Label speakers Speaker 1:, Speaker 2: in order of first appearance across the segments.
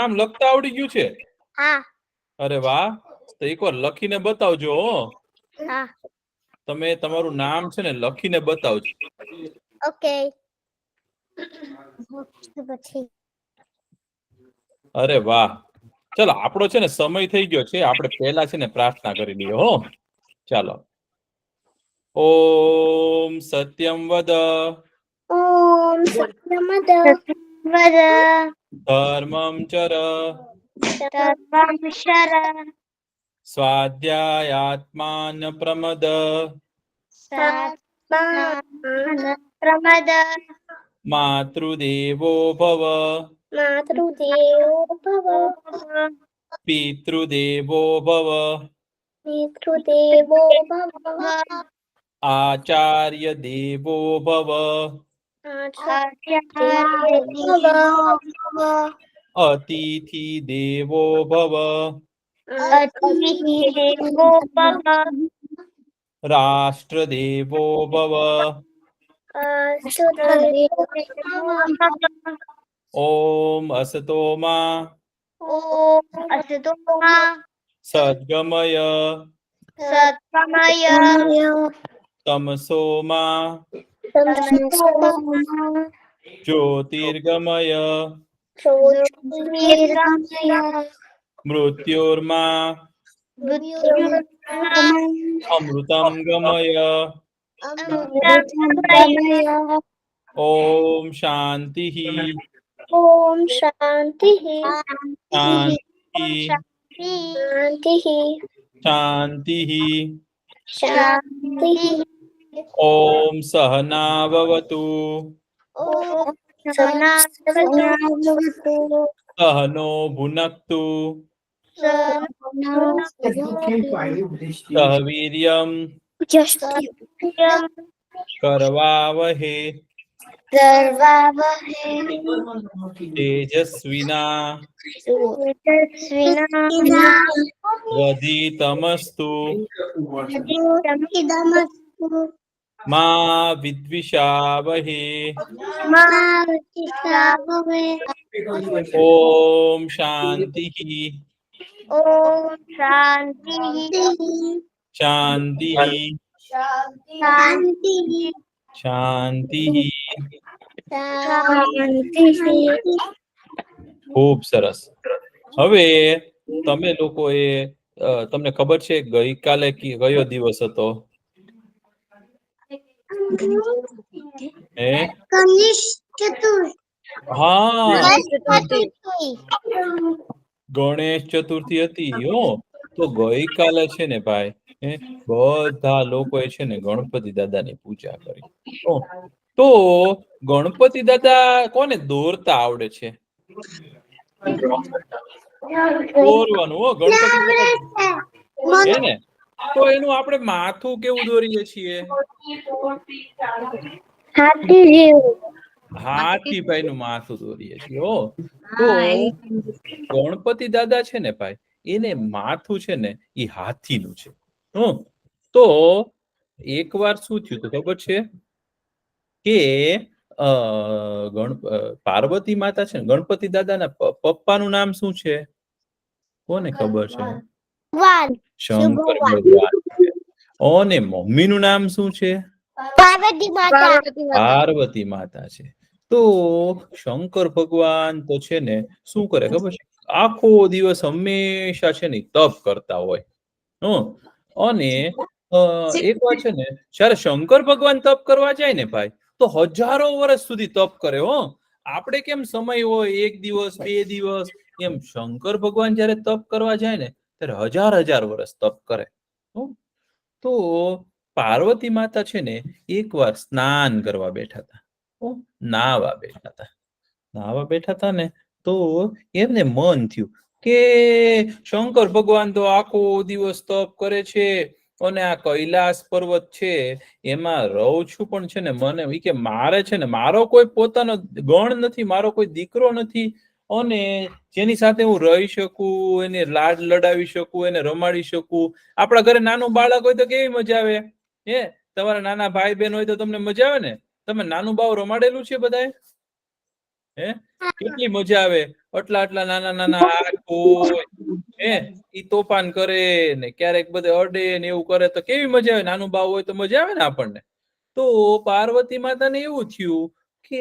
Speaker 1: નામ લખતા આવડી ગયું છે?
Speaker 2: હા.
Speaker 1: અરે વાહ, તો એકવાર લખીને બતાવજો.
Speaker 2: હા.
Speaker 1: તમે તમારું નામ છે ને લખીને બતાવજો.
Speaker 2: ઓકે.
Speaker 1: અરે વાહ, ચલો આપણો છે ને સમય થઈ ગયો છે. આપણે પહેલા છે ને પ્રાર્થના કરી લઈએ હો. ચાલો. ઓમ સત્યમ વદ
Speaker 2: ઓમ સત્યમદ
Speaker 1: ધર્મમ ચર
Speaker 2: સર્વંશર
Speaker 1: સ્વાધ્યાયાત્માન પ્રમદ
Speaker 2: સાત્માન પ્રમદ
Speaker 1: માતૃદેવો ભવ
Speaker 2: માતૃદેવો ભવ
Speaker 1: પિતૃદેવો ભવ
Speaker 2: પિતૃદેવો ભવ
Speaker 1: આચાર્ય દેવો ભવ
Speaker 2: આચાર્ય ભવ
Speaker 1: અતિથિ દેવો ભવ
Speaker 2: અતિથિ દેવો ભવ
Speaker 1: રાષ્ટ્રદેવો ભવ
Speaker 2: રાષ્ટ્રદેવો ભવ
Speaker 1: ઓમ અસતો મા
Speaker 2: ઓમ અસતો મા
Speaker 1: સદ્ગમય
Speaker 2: સત્સમય
Speaker 1: તમસો મા
Speaker 2: તમસોમા
Speaker 1: જ્યોતિર્ગમય
Speaker 2: જ્યોતિર્ગમય
Speaker 1: મૃત્યોર્મા
Speaker 2: મૃત્યુર્મા
Speaker 1: અમૃતમ ગમય.
Speaker 2: અમૃતમય
Speaker 1: ઓમ શાંતિ
Speaker 2: ઓમ શાંતિ
Speaker 1: શાંતિ
Speaker 2: શાંતિ
Speaker 1: શાંતિ.
Speaker 2: શાંતિ
Speaker 1: ઓમ સહનાવવતુ
Speaker 2: ઓમ સહનાવવતુ
Speaker 1: સહનો ભુનક્તુ સહવીર્યમ કરવાવહે
Speaker 2: સર્વાવહે
Speaker 1: તેજસ્વિના
Speaker 2: તેજસ્વિના
Speaker 1: વધિતમસ્તુ
Speaker 2: વધિતમસ્તુ
Speaker 1: મા વિદ્વિષાવહે.
Speaker 2: મા વિદ્વિષાવહે.
Speaker 1: ઓમ શાંતિ
Speaker 2: ઓમ શાંતિ
Speaker 1: શાંતિ
Speaker 2: શાંતિ
Speaker 1: શાંતિ.
Speaker 2: શાંતિ.
Speaker 1: ખૂબ સરસ. હવે તમે લોકોએ તમને ખબર છે ગઈકાલે કયો દિવસ હતો? હે?
Speaker 2: ગણેશ ચતુર્થી.
Speaker 1: હા,
Speaker 2: ચતુર્થી.
Speaker 1: ગણેશ ચતુર્થી હતી હો. તો ગઈકાલે છે ને ભાઈ બધા લોકોએ છે ને ગણપતિ દાદાની પૂજા કરી. તો ગણપતિ દાદા કોને દોરતા આવડે છે? દોરવાનું હો, ગણપતિ દાદા છે ને. તો એનું આપણે માથું કેવું દોરીએ છીએ?
Speaker 2: હાથી જેવું.
Speaker 1: હાથીભાઈ નું માથું દોરીએ છીએ હો. તો ગણપતિ દાદા છે ને ભાઈ, એને માથું છે ને એ હાથીનું છે. તો એક વાર શું થયું હતું ખબર છે કે પાર્વતી માતા છે ને ગણપતિ દાદાના પપ્પાનું નામ શું છે? કોને ખબર છે? શંકર ભગવાન છે. અને મમ્મીનું નામ શું છે?
Speaker 2: પાર્વતી માતા.
Speaker 1: પાર્વતી માતા છે. તો શંકર ભગવાન તો છે ને શું કરે ખબર છે? આખો દિવસ હંમેશા છે ને તપ કરતા હોય. અને એક વાર છે ને જ્યારે શંકર ભગવાન તપ કરવા જાય ને ભાઈ, તો હજારો વર્ષ સુધી તપ કરે હો. આપણે કેમ સમય હોય 1 દિવસ 2 દિવસ, એમ શંકર ભગવાન જયારે તપ કરવા જાય ને ત્યારે હજાર વર્ષ તપ કરે. તો પાર્વતી માતા છે ને એકવાર સ્નાન કરવા બેઠા હતા. નાવા બેઠા હતા ને તો એમને મન થયું કે શંકર ભગવાન તો આખો દિવસ તપ કરે છે અને આ કૈલાસ પર્વત છે એમાં રહું છું, પણ છે ને મને કે મારે છે ને મારો કોઈ પોતાનો ગણ નથી, મારો કોઈ દીકરો નથી, અને જેની સાથે હું રહી શકું, એને લાડ લડાવી શકું, એને રમાડી શકું. આપણા ઘરે નાનું બાળક હોય તો કેવી મજા આવે. તમારા નાના ભાઈ બહેન હોય તો તમને મજા આવે ને. તમે નાનું બાવ રમાડેલું છે બધાએ? હે કેટલી મજા આવે, આટલા આટલા નાના નાના હાથ હોય, હે ઈ તોફાન કરે ને ક્યારેક બધે અડે ને એવું કરે તો કેવી મજા આવે, નાનું બાવ હોય તો મજા આવે ને આપણને. તો પાર્વતી માતાને એવું થયું કે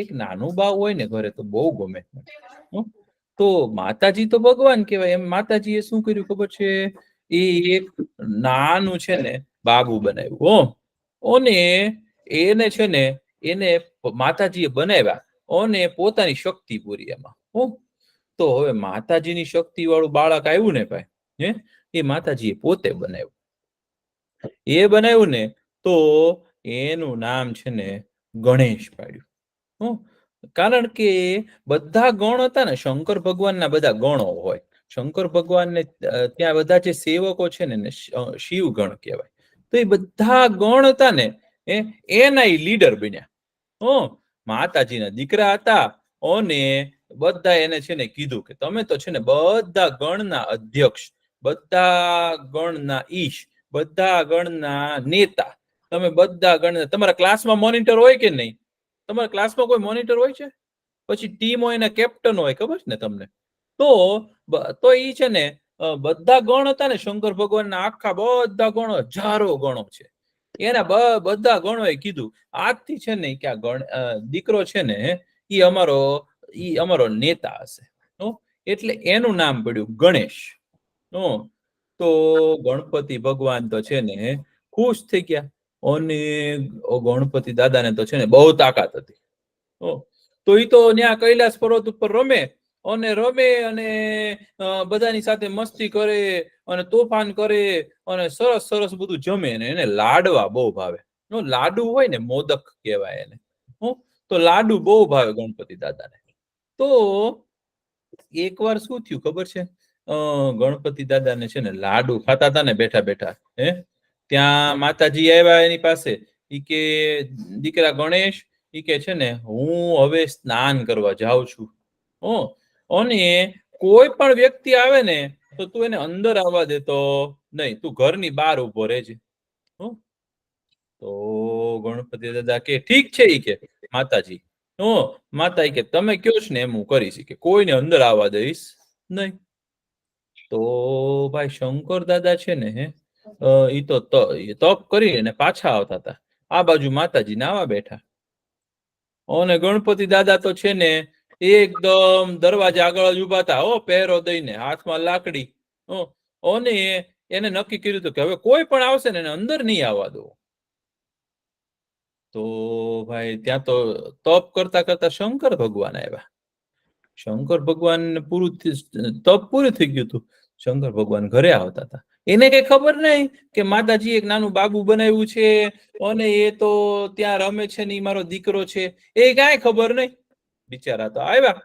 Speaker 1: એક નાનું બાવ હોય ને ઘરે તો બહુ ગમે. તો માતાજી તો ભગવાન કહેવાય, એમ માતાજીએ શું કર્યું ખબર છે, એ એક નાનું છે ને બાબુ બનાવ્યું. અને એને છે ને એને માતાજીએ બનાવ્યા અને પોતાની શક્તિ પૂરી એમાં. તો હવે માતાજીની શક્તિ વાળું બાળક આવ્યું ને ભાઈ, હે એ માતાજીએ પોતે બનાવ્યું. એ બનાવ્યું ને તો એનું નામ છે ને ગણેશ પાડ્યું. કારણ કે બધા ગણ હતા ને, શંકર ભગવાનના બધા ગણો હોય. શંકર ભગવાનને ત્યાં બધા જે સેવકો છે ને શિવ ગણ કહેવાય. તો એ બધા ગણ હતા ને એના લીડર બન્યા. માતાજીના દીકરા હતા અને બધા એને છે ને કીધું કે તમે તો છે ને બધા ગણના અધ્યક્ષ, બધા ગણના ઈશ, બધા ગણના નેતા, તમે બધા ગણ. તમારા ક્લાસમાં મોનિટર હોય કે નહીં? તમારા ક્લાસમાં કોઈ મોનિટર હોય છે? પછી ટીમ હોય એના કેપ્ટન હોય, ખબર છે ને તમને? તો ઈ છે ને બધા ગણ હતા ને શંકર ભગવાનના, આખા બધા ગણો, હજારો ગણો છે. એના બધા ગણોએ કીધું આજથી છે ને કે આ દીકરો છે ને ઈ અમારો નેતા હશે. એટલે એનું નામ પડ્યું ગણેશ. તો ગણપતિ ભગવાન તો છે ને ખુશ થઈ ગયા. અને ગણપતિ દાદાને તો છે ને બહુ તાકાત હતી. તો ઈ તો ત્યાં કૈલાસ પર્વત ઉપર રમે અને બધાની સાથે મસ્તી કરે અને તોફાન કરે અને સરસ સરસ બધું જમે ને એને લાડવા બહુ ભાવે. લાડુ હોય ને મોદક કહેવાય એને. તો લાડુ બહુ ભાવે ગણપતિ દાદાને. તો એકવાર શું થયું ખબર છે, ગણપતિ દાદાને છે ને લાડુ ખાતા હતા ને બેઠા બેઠા, ત્યાં માતાજી આવ્યા એની પાસે. ઈ કે દીકરા ગણેશ, ઈ કે છે ને હું હવે સ્નાન કરવા જાઉં છું. અને કોઈ પણ વ્યક્તિ આવે ને તો તું એને અંદર આવવા દેતો નહીં, તું ઘરની બહાર ઉભો રહેજે. તો ગણપતિ દાદા કે ઠીક છે. ઈ કે માતાજી માતા કે તમે કયો છો ને એમ હું કરીશ, કે કોઈને અંદર આવવા દઈશ નહીં. તો ભાઈ શંકર દાદા છે ને ઈ તો તપ કરીને પાછા આવતા હતા. આ બાજુ માતાજી નાવા બેઠા અને ગણપતિ દાદા તો છે ને એકદમ દરવાજા આગળ જ ઉભા હતા, પહેરો દઈને, હાથમાં લાકડી. અને એને નક્કી કર્યું હતું કે હવે કોઈ પણ આવશે ને એને અંદર નહીં આવવા દો. તો ભાઈ ત્યાં તો તપ કરતા કરતા શંકર ભગવાન આવ્યા. શંકર ભગવાન તપ પૂરું થઈ ગયું હતું. શંકર ભગવાન ઘરે આવતા હતા. એને કઈ ખબર નહીં કે માતાજી એક નાનું બાબુ બનાવ્યું છે અને એ તો ત્યાં રમે છે ને મારો દીકરો છે, એ કાંઈ ખબર નહીં. બિચારા તો આવ્યા.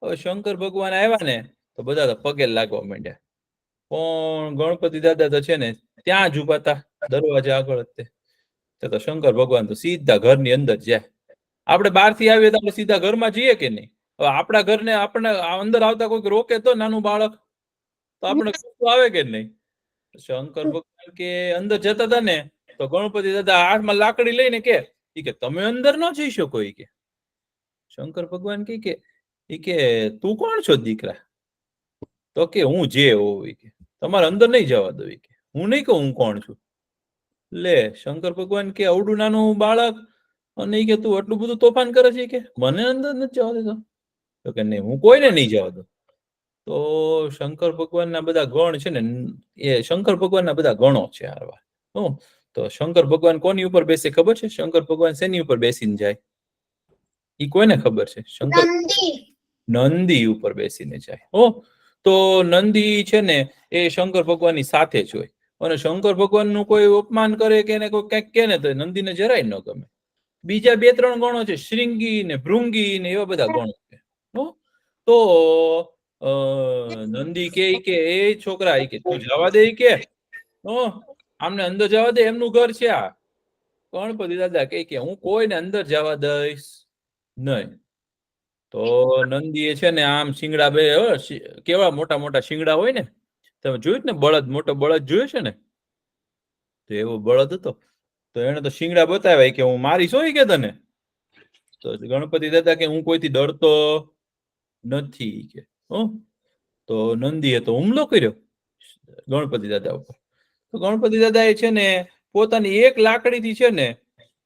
Speaker 1: હવે શંકર ભગવાન આવ્યા ને તો બધા તો પગે લાગવા માંડ્યા. પણ ગણપતિ દાદા તો છે ને ત્યાં જ ઉભા હતા દરવાજા આગળ. તો શંકર ભગવાન તો સીધા ઘરની અંદર જાય. આપણે બહારથી આવીએ તો આપણે સીધા ઘરમાં જઈએ કે નહીં? હવે આપણા ઘરને આપણે અંદર આવતા કોઈક રોકે તો નાનું બાળક, તો આપણે ગુસ્સો આવે કે નહીં? શંકર ભગવાન કે અંદર જતા હતા ને તો ગણપતિ દાદા હાથમાં લાકડી લઈને કે તમે અંદર ન જઈ શકો. ઈ કે શંકર ભગવાન કે તું કોણ છો દીકરા? તો કે હું જે હોઉં, કે તમારે અંદર નહીં જવા દો. કે હું નહીં કહું હું કોણ છું. લે શંકર ભગવાન કે આવડું નાનું બાળક અને કે તું આટલું બધું તોફાન કરે છે, કે મને અંદર નથી જવા દેતો? તો કે નહીં, હું કોઈને નહીં જવા દઉં. તો શંકર ભગવાનના બધા ગણ છે ને એ શંકર ભગવાનના બધા ગણો છે હારવા. તો શંકર ભગવાન કોની ઉપર બેસે ખબર છે? શંકર ભગવાન શેની ઉપર બેસીને જાય ઈ કોઈને ખબર છે? શંકર નંદી ઉપર બેસીને જાય. તો નંદી છે ને એ શંકર ભગવાનની સાથે જ હોય. અને શંકર ભગવાનનું કોઈ અપમાન કરે કે એને કોઈ કંઈક કે ને તો નંદીને જરાય ન ગમે. બીજા 2-3 ગણો છે, શૃંગી ને ભૃંગી ને એવા બધા ગણો છે. તો નંદી કે એ છોકરા કે તું જવા દે, કે આમને અંદર જવા દે, એમનું ઘર છે આ. ગણપતિ દાદા કે હું કોઈને અંદર જવા દઈશ નહીં. તો નંદીએ છે ને આમ શિંગડા કેવા મોટા મોટા શિંગડા હોય ને, તમે જોયું ને બળદ, મોટો બળદ જોયો છે ને, તો એવો બળદ હતો. તો એને તો શિંગડા બતાવ્યા કે હું મારીશ હોય કે તને. તો ગણપતિ દાદા કે હું કોઈથી ડરતો નથી કે તો નંદીએ તો હુમલો કર્યો ગણપતિ દાદા ઉપર. તો ગણપતિ દાદા એ છે ને પોતાની એક લાકડીથી છે ને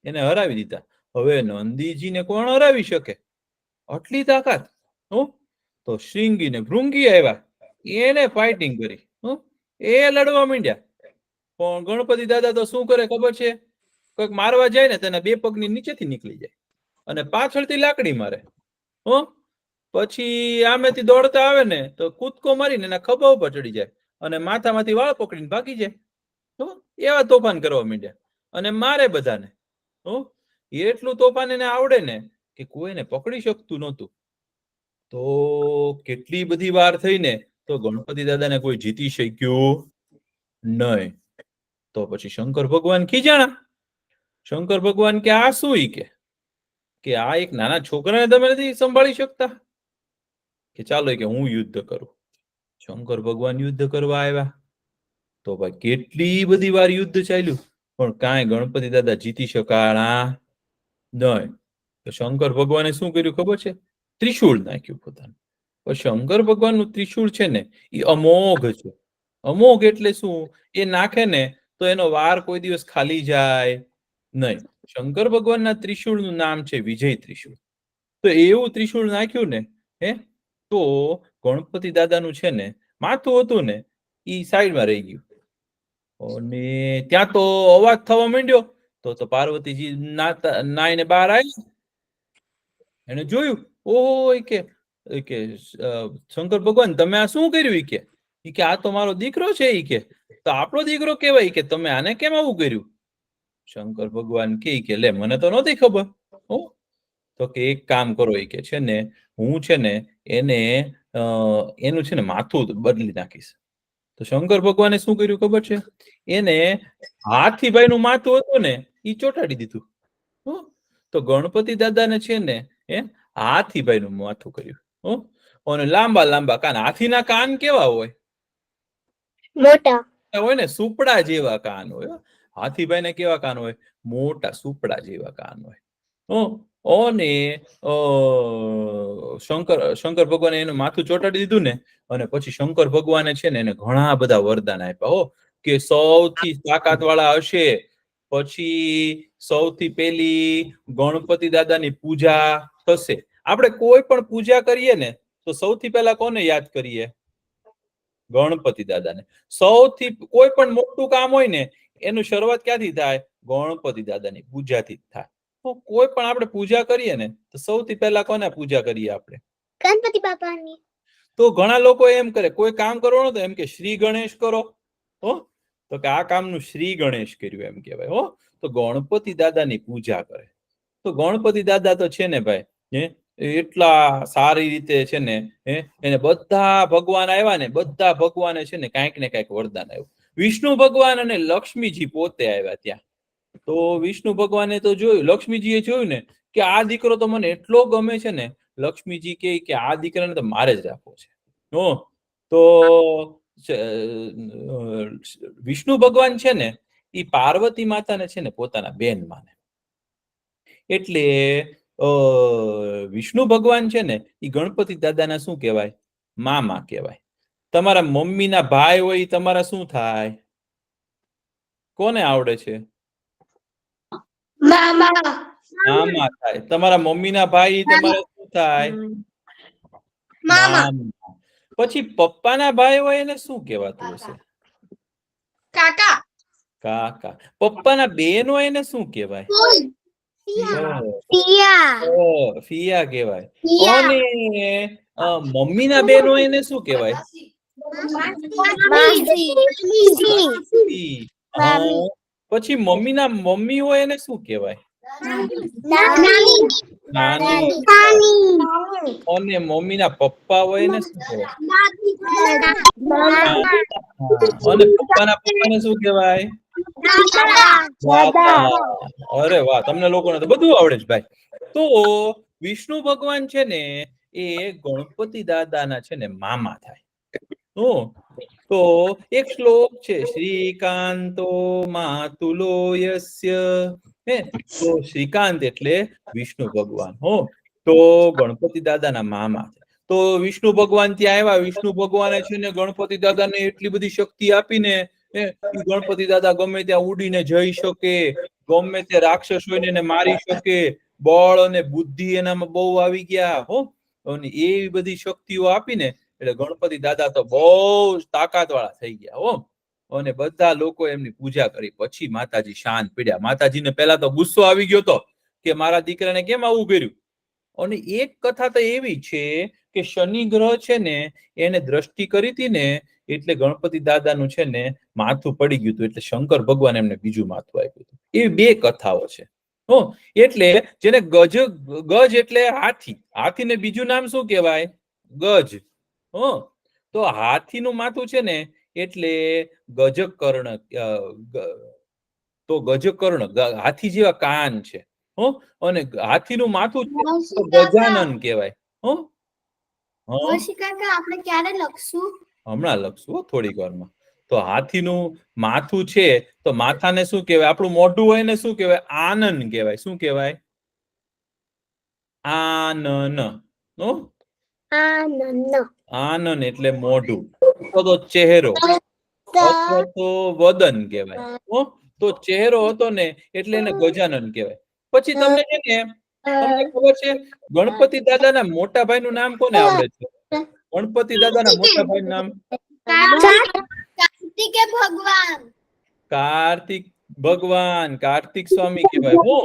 Speaker 1: એને હરાવી દીધા. હવે નંદીજીને કોણ હરાવી શકે? આટલી તાકાત. તો શૃંગી ને ભૃંગી આવ્યા, એને ફાઇટિંગ કરી. એ લડવા માંડ્યા. પણ ગણપતિ દાદા તો શું કરે ખબર છે? કોઈક મારવા જાય ને તેના બે પગની નીચેથી નીકળી જાય અને પાછળથી લાકડી મારે. પછી આમેથી દોડતા આવે ને તો કૂદકો મારીને એના ખભા ઉપર ચડી જાય અને માથામાંથી વાળ પકડીને ભાગી જાય. એવા તોફાન કરવા માંડ્યા અને મારે બધાને. એટલું તોફાન એને આવડે ને કે કોઈને પકડી શકતું નહોતું. તો કેટલી બધી વાર થઈને તો ગણપતિ દાદાને કોઈ જીતી શક્યું નહીં. તો પછી શંકર ભગવાન ખીજાણા. શંકર ભગવાન કે આ શું કે આ એક નાના છોકરાને તમે નથી સંભાળી શકતા? કે ચાલો કે હું યુદ્ધ કરું. શંકર ભગવાન યુદ્ધ કરવા આવ્યા. તો ભાઈ કેટલી બધી વાર યુદ્ધ ચાલ્યું પણ કાંઈ ગણપતિ દાદા જીતી શકાણા નહીં. તો શંકર ભગવાને શું કર્યું ખબર છે? ત્રિશૂળ નાખ્યું પોતાનું. પણ શંકર ભગવાનનું ત્રિશૂળ છે ને એ અમોઘ છે. અમોઘ એટલે શું? એ નાખે ને તો એનો વાર કોઈ દિવસ ખાલી જાય નહીં. શંકર ભગવાનના ત્રિશૂળનું નામ છે વિજય ત્રિશૂળ. તો એવું ત્રિશૂળ નાખ્યું ને તો ગણપતિ દાદાનું છે ને માથું હતું ને એ સાઈડમાં રહી ગયું અને ત્યાં તો અવાજ થવા માંડ્યો. તો પાર્વતીજી નાઈને બહાર આવી. એને જોયું, ઓહો કે શંકર ભગવાન તમે આ શું કર્યું? કે આ તો મારો દીકરો છે. તો આપણો દીકરો કેવાય કે તમે આને કેમ આવું કર્યું? શંકર ભગવાન કે લે મને તો નહોતી ખબર. તો કે એક કામ કરો કે છે ને હું છે ને એનું છે ને માથું બદલી નાખીશ. તો શંકર ભગવાને શું કર્યું ખબર છે? એને હાથીભાઈનું માથું હતું ને એ ચોટાડી દીધું. તો ગણપતિ દાદાને છે ને હાથીભાઈનું માથું કર્યું. અને લાંબા લાંબા કાન. હાથીના કાન કેવા હોય?
Speaker 2: મોટા
Speaker 1: હોય ને, સુપડા જેવા કાન હોય. હાથીભાઈને કેવા કાન હોય? મોટા સુપડા જેવા કાન હોય. અને શંકર ભગવાને એનું માથું ચોટાડી દીધું ને અને પછી શંકર ભગવાને છે ને એને ઘણા બધા વરદાન આપ્યા કે સૌથી તાકાત વાળા હશે પછી સૌથી પહેલી ગણપતિ દાદાની પૂજા થશે. આપણે કોઈ પણ પૂજા કરીએ ને તો સૌથી પહેલા કોને યાદ કરીએ? ગણપતિ દાદાને. સૌથી કોઈ પણ મોટું કામ હોય ને એનું શરૂઆત ક્યાંથી થાય? ગણપતિ દાદાની પૂજાથી જ થાય. કોઈ પણ આપણે પૂજા કરીએ ને તો સૌથી પહેલા કોને પૂજા કરીએ આપણે?
Speaker 2: ગણપતિ બાપાની.
Speaker 1: તો ઘણા લોકો એમ કરે, કોઈ કામ કરવાનું તો એમ કે શ્રી ગણેશ કરો. તો કે આ કામનું શ્રી ગણેશ કર્યું એમ કહેવાય. તો ગણપતિ દાદાની પૂજા કરે. તો ગણપતિ દાદા તો છે ને ભાઈ એટલા સારી રીતે છે ને એને બધા ભગવાન આવ્યા ને બધા ભગવાને છે ને કાંઈક ને કાંઈક વરદાન આવ્યું. વિષ્ણુ ભગવાન અને લક્ષ્મીજી પોતે આવ્યા ત્યાં. તો વિષ્ણુ ભગવાને તો જોયું, લક્ષ્મીજીએ જોયું ને કે આ દીકરો તો મને એટલો ગમે છે ને. લક્ષ્મીજી કે આ દીકરાને તો મારે જ રાખવો છે. તો વિષ્ણુ ભગવાન છે ને એ પાર્વતી માતાને છે ને પોતાના બેન માને. એટલે વિષ્ણુ ભગવાન છે ને એ ગણપતિ દાદાના શું કહેવાય? મામા કહેવાય. તમારા મમ્મીના ભાઈ હોય એ તમારા શું થાય? કોને આવડે છે?
Speaker 2: મામા.
Speaker 1: મામા થાય. તમારા મમ્મીના ભાઈ તમારા શું થાય?
Speaker 2: મામા.
Speaker 1: પછી પપ્પાના ભાઈ હોય એને શું કહેવાતું હશે?
Speaker 2: કાકા.
Speaker 1: કાકા. પપ્પાના બેન હોય એને શું કહેવાય? ફિયા કહેવાય. અને મમ્મીના બેન હોય એને શું કહેવાય? પછી મમ્મીના મમ્મી હોય એને શું કહેવાય? નાની. અને મમ્મીના પપ્પા હોય એને શું કહેવાય? અને પપ્પાના પપ્પાને શું કહેવાય? અરે વાહ, તમને લોકોને તો બધું આવડે છે ભાઈ. તો વિષ્ણુ ભગવાન છે ને એ ગણપતિ દાદાના છે ને મામા થાય. તો એક શ્લોક છે, શ્રીકાંતો માતુલો યસ્ય હે તો શ્રીકાંત એટલે વિષ્ણુ ભગવાન. હો તો ગણપતિ દાદાના મામા છે. તો વિષ્ણુ ભગવાન ત્યાં આવ્યા. વિષ્ણુ ભગવાને છે ને ગણપતિ દાદાને એટલી બધી શક્તિ આપીને ગણપતિ દાદા ગમે ત્યાં ઉડીને જઈ શકે, ગમે તે રાક્ષસ હોય એને મારી શકે, બળ અને બુદ્ધિ એનામાં બહુ આવી ગયા. હો અને એવી બધી શક્તિઓ આપીને એટલે ગણપતિ દાદા તો બહુ તાકાત વાળા થઈ ગયા. હો અને બધા લોકો એમની પૂજા કરી. પછી માતાજી શાંત પડ્યા. માતાજીને પહેલા તો ગુસ્સો આવી ગયો હતો કે મારા દીકરાને કેમ આવું કર્યું. અને એક કથા તો એવી છે કે શનિ ગ્રહ છે ને એને દ્રષ્ટિ કરી હતી ને એટલે ગણપતિ દાદાનું છે ને માથું પડી ગયું હતું. એટલે શંકર ભગવાન એમને બીજું માથું આપ્યું હતું. એ બે કથાઓ છે. હો એટલે જેને ગજ એટલે હાથી. હાથીને બીજું નામ શું કહેવાય? ગજ. હો તો હાથીનું માથું છે ને એટલે ગજકર્ણ. તો ગજકર્ણ હાથી જેવા કાન છે. હો અને હાથીનું માથું ગજાનન કહેવાય. હો
Speaker 2: આપણે ક્યારે લખશું?
Speaker 1: હમણાં લખશું થોડીક વારમાં. તો હાથીનું માથું છે તો માથાને શું કહેવાય? આપણું મોઢું હોય ને શું કહેવાય? આનન કહેવાય. શું કહેવાય? આનન. હો આનન એટલે મોઢું, તો ચહેરો અથવા તો વદન કહેવાય. હો તો ચહેરો હતો ને એટલે એને ગજાનન કહેવાય. પછી તમને છે ને તમને ખબર છે ગણપતિ દાદાના મોટા ભાઈનું નામ કોને આવડે છે? ગણપતિ દાદાના મોટા ભાઈનું નામ?
Speaker 2: કાર્તિકે ભગવાન.
Speaker 1: કાર્તિક ભગવાન, કાર્તિક સ્વામી કહેવાય. હો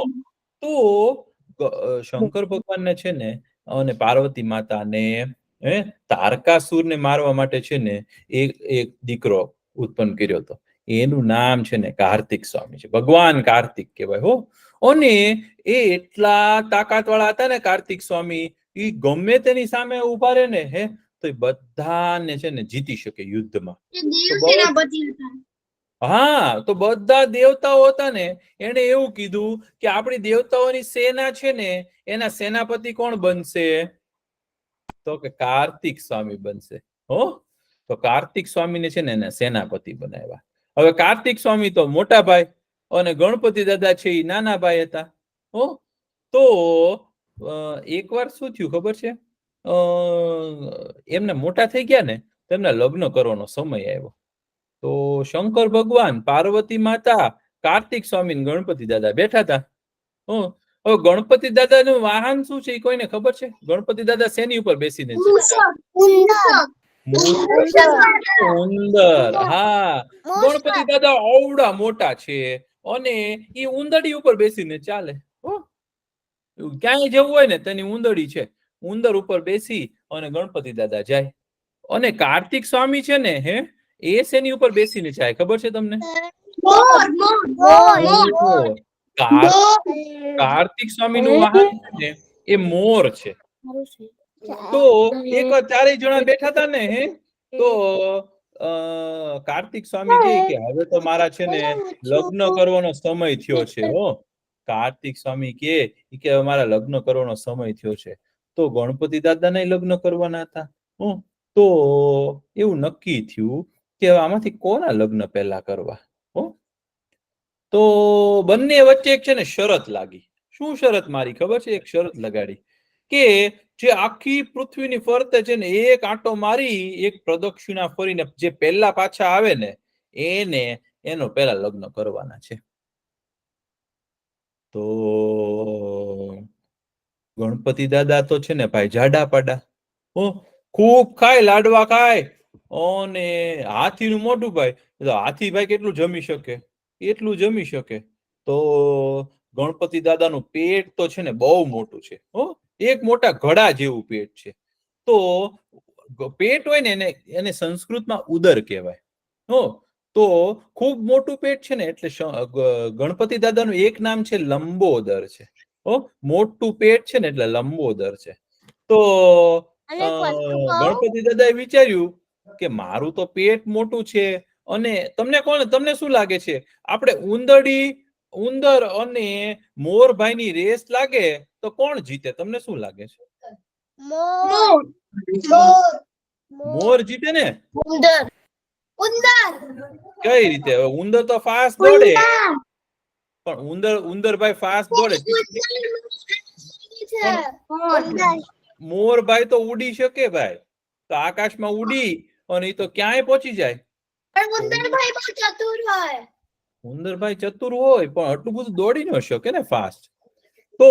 Speaker 1: તો શંકર ભગવાનને છે ને અને પાર્વતી માતાને તારકાસુરને મારવા માટે છે ને એક દીકરો ઉત્પન્ન કર્યો હતો. એનું નામ છે ને કાર્તિક સ્વામી છે. ભગવાન કાર્તિક કહેવાય. હો અને એ એટલા તાકાત વાળા હતા ને કાર્તિક સ્વામી, એ ગમે તેની સામે ઉભા રહે ને તો એ બધાને છે ને જીતી શકે યુદ્ધમાં. હા તો બધા દેવતાઓ હતા ને એને એવું કીધું કે આપણી દેવતાઓની સેના છે ને એના સેનાપતિ કોણ બનશે? તો કે કાર્તિક સ્વામી બનશે. હો તો કાર્તિક સ્વામીને છે ને એને સેનાપતિ બનાવ્યા. હવે કાર્તિક સ્વામી તો મોટા ભાઈ અને ગણપતિ દાદા છે એ નાના ભાઈ હતા. હો તો એકવાર શું થયું ખબર છે? એમને મોટા થઈ ગયા ને તો એમના લગ્ન કરવાનો સમય આવ્યો. તો શંકર ભગવાન, પાર્વતી માતા, કાર્તિક સ્વામી, ગણપતિ દાદા બેઠા હતા. હવે ગણપતિ દાદાનું વાહન શું છે એ કોઈને ખબર છે? ગણપતિ દાદા શેની ઉપર બેસીને છે? ઉંદર. હા ગણપતિ દાદા આવડા મોટા છે અને એ ઉંદરડી ઉપર બેસીને ચાલે. ક્યાંય જવું હોય ને તેની ઉંદરડી છે, ઉંદર ઉપર બેસી અને ગણપતિ દાદા જાય. અને કાર્તિક સ્વામી છે ને એ શેની ઉપર બેસીને જાય ખબર છે તમને? કાર્તિક સ્વામીનું વાહન છે ને એ મોર છે. તો એક ચારેય જણા બેઠા હતા ને તો કાર્તિક સ્વામી કહે કે હવે તો મારા છે ને લગ્ન કરવાનો સમય થયો છે. હો કાર્તિક સ્વામી કે મારા લગ્ન કરવાનો સમય થયો છે. તો ગણપતિ દાદાને લગ્ન કરવાના હતા. તો એવું નક્કી થયું કે આમાંથી કોના લગ્ન પહેલા કરવા? તો બંને વચ્ચે એક છે ને શરત લાગી. શું શરત મારી ખબર છે? એક શરત લગાડી કે જે આખી પૃથ્વીની ફરતે છે ને એક આંટો મારી એક પ્રદક્ષિણા ફરીને જે પહેલા પાછા આવે ને એનો પહેલા લગ્ન કરવાના છે. તો ગણપતિ દાદા તો છે ને ભાઈ જાડા પાડા, ખૂબ ખાય, લાડવા ખાય અને હાથીનું મોઢું ભાઈ, હાથી ભાઈ કેટલું જમી શકે? એટલું જમી શકે. તો ગણપતિ દાદાનું પેટ તો છે ને બહુ મોટું છે. એક મોટા ઘડા જેવું પેટ છે. તો પેટ હોય ને એને સંસ્કૃતમાં ઉદર કહેવાય. તો ખૂબ મોટું પેટ છે ને એટલે ગણપતિ દાદાનું એક નામ છે લંબોદર છે. મોટું પેટ છે ને એટલે લંબોદર છે. તો ગણપતિ દાદાએ વિચાર્યું કે મારું તો પેટ મોટું છે અને તમને શું લાગે છે આપણે ઉંદર અને મોરભાઈની રેસ લાગે તો કોણ જીતે? તમને શું લાગે છે? મોર જીતે ને? કઈ રીતે? ઉંદર તો ફાસ્ટ દોડે. પણ ઉંદરભાઈ ફાસ્ટ દોડે, મોરભાઈ તો ઉડી શકે ભાઈ, તો આકાશમાં ઉડી અને ઈ તો ક્યાંય પહોંચી જાય.
Speaker 2: ઉંદરભાઈ બહુ ચતુર હોય.
Speaker 1: ઉંદરભાઈ ચતુર હોય પણ આટલું બધું દોડી ન શકે ને ફાસ્ટ. તો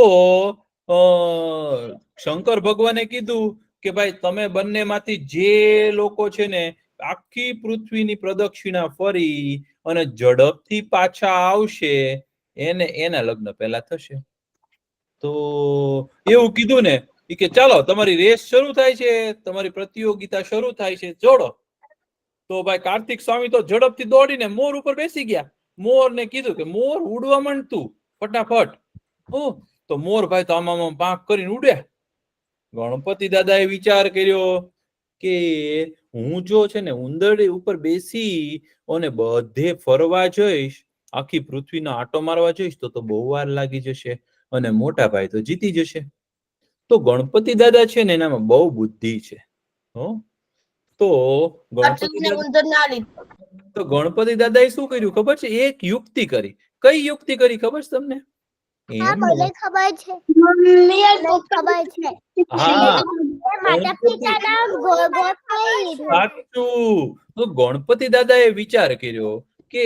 Speaker 1: શંકર ભગવાને કીધું કે ભાઈ તમે બંનેમાંથી જે લોકો છે ને આખી પૃથ્વીની પ્રદક્ષિણા ફરી અને ઝડપથી પાછા આવશે એના લગ્ન પહેલા થશે. તો એવું કીધું ને કે ચાલો તમારી રેસ શરૂ થાય છે, તમારી પ્રતિયોગિતા શરૂ થાય છે, જોડો. તો ભાઈ કાર્તિક સ્વામી તો ઝડપથી દોડીને મોર ઉપર બેસી ગયા. મોર ને કીધું કે મોર ઉડવા માંડતું ફટાફટ. તો મોર ભાઈ તો આમાં પાંખ કરીને ઉડ્યા. ગણપતિ દાદાએ વિચાર કર્યો કે હું જો છે ને ઉંદરડી ઉપર બેસી અને બધે ફરવા જઈશ, આખી પૃથ્વીનો આંટો મારવા જઈશ તો બહુ વાર લાગી જશે અને મોટા ભાઈ તો જીતી જશે. તો ગણપતિ દાદા છે ને એનામાં બહુ બુદ્ધિ છે. તો ગણપતિ દાદાએ શું કર્યું ખબર છે? એક યુક્તિ કરી. કઈ યુક્તિ કરી ખબર છે તમને? તો ગણપતિ દાદાએ વિચાર કર્યો કે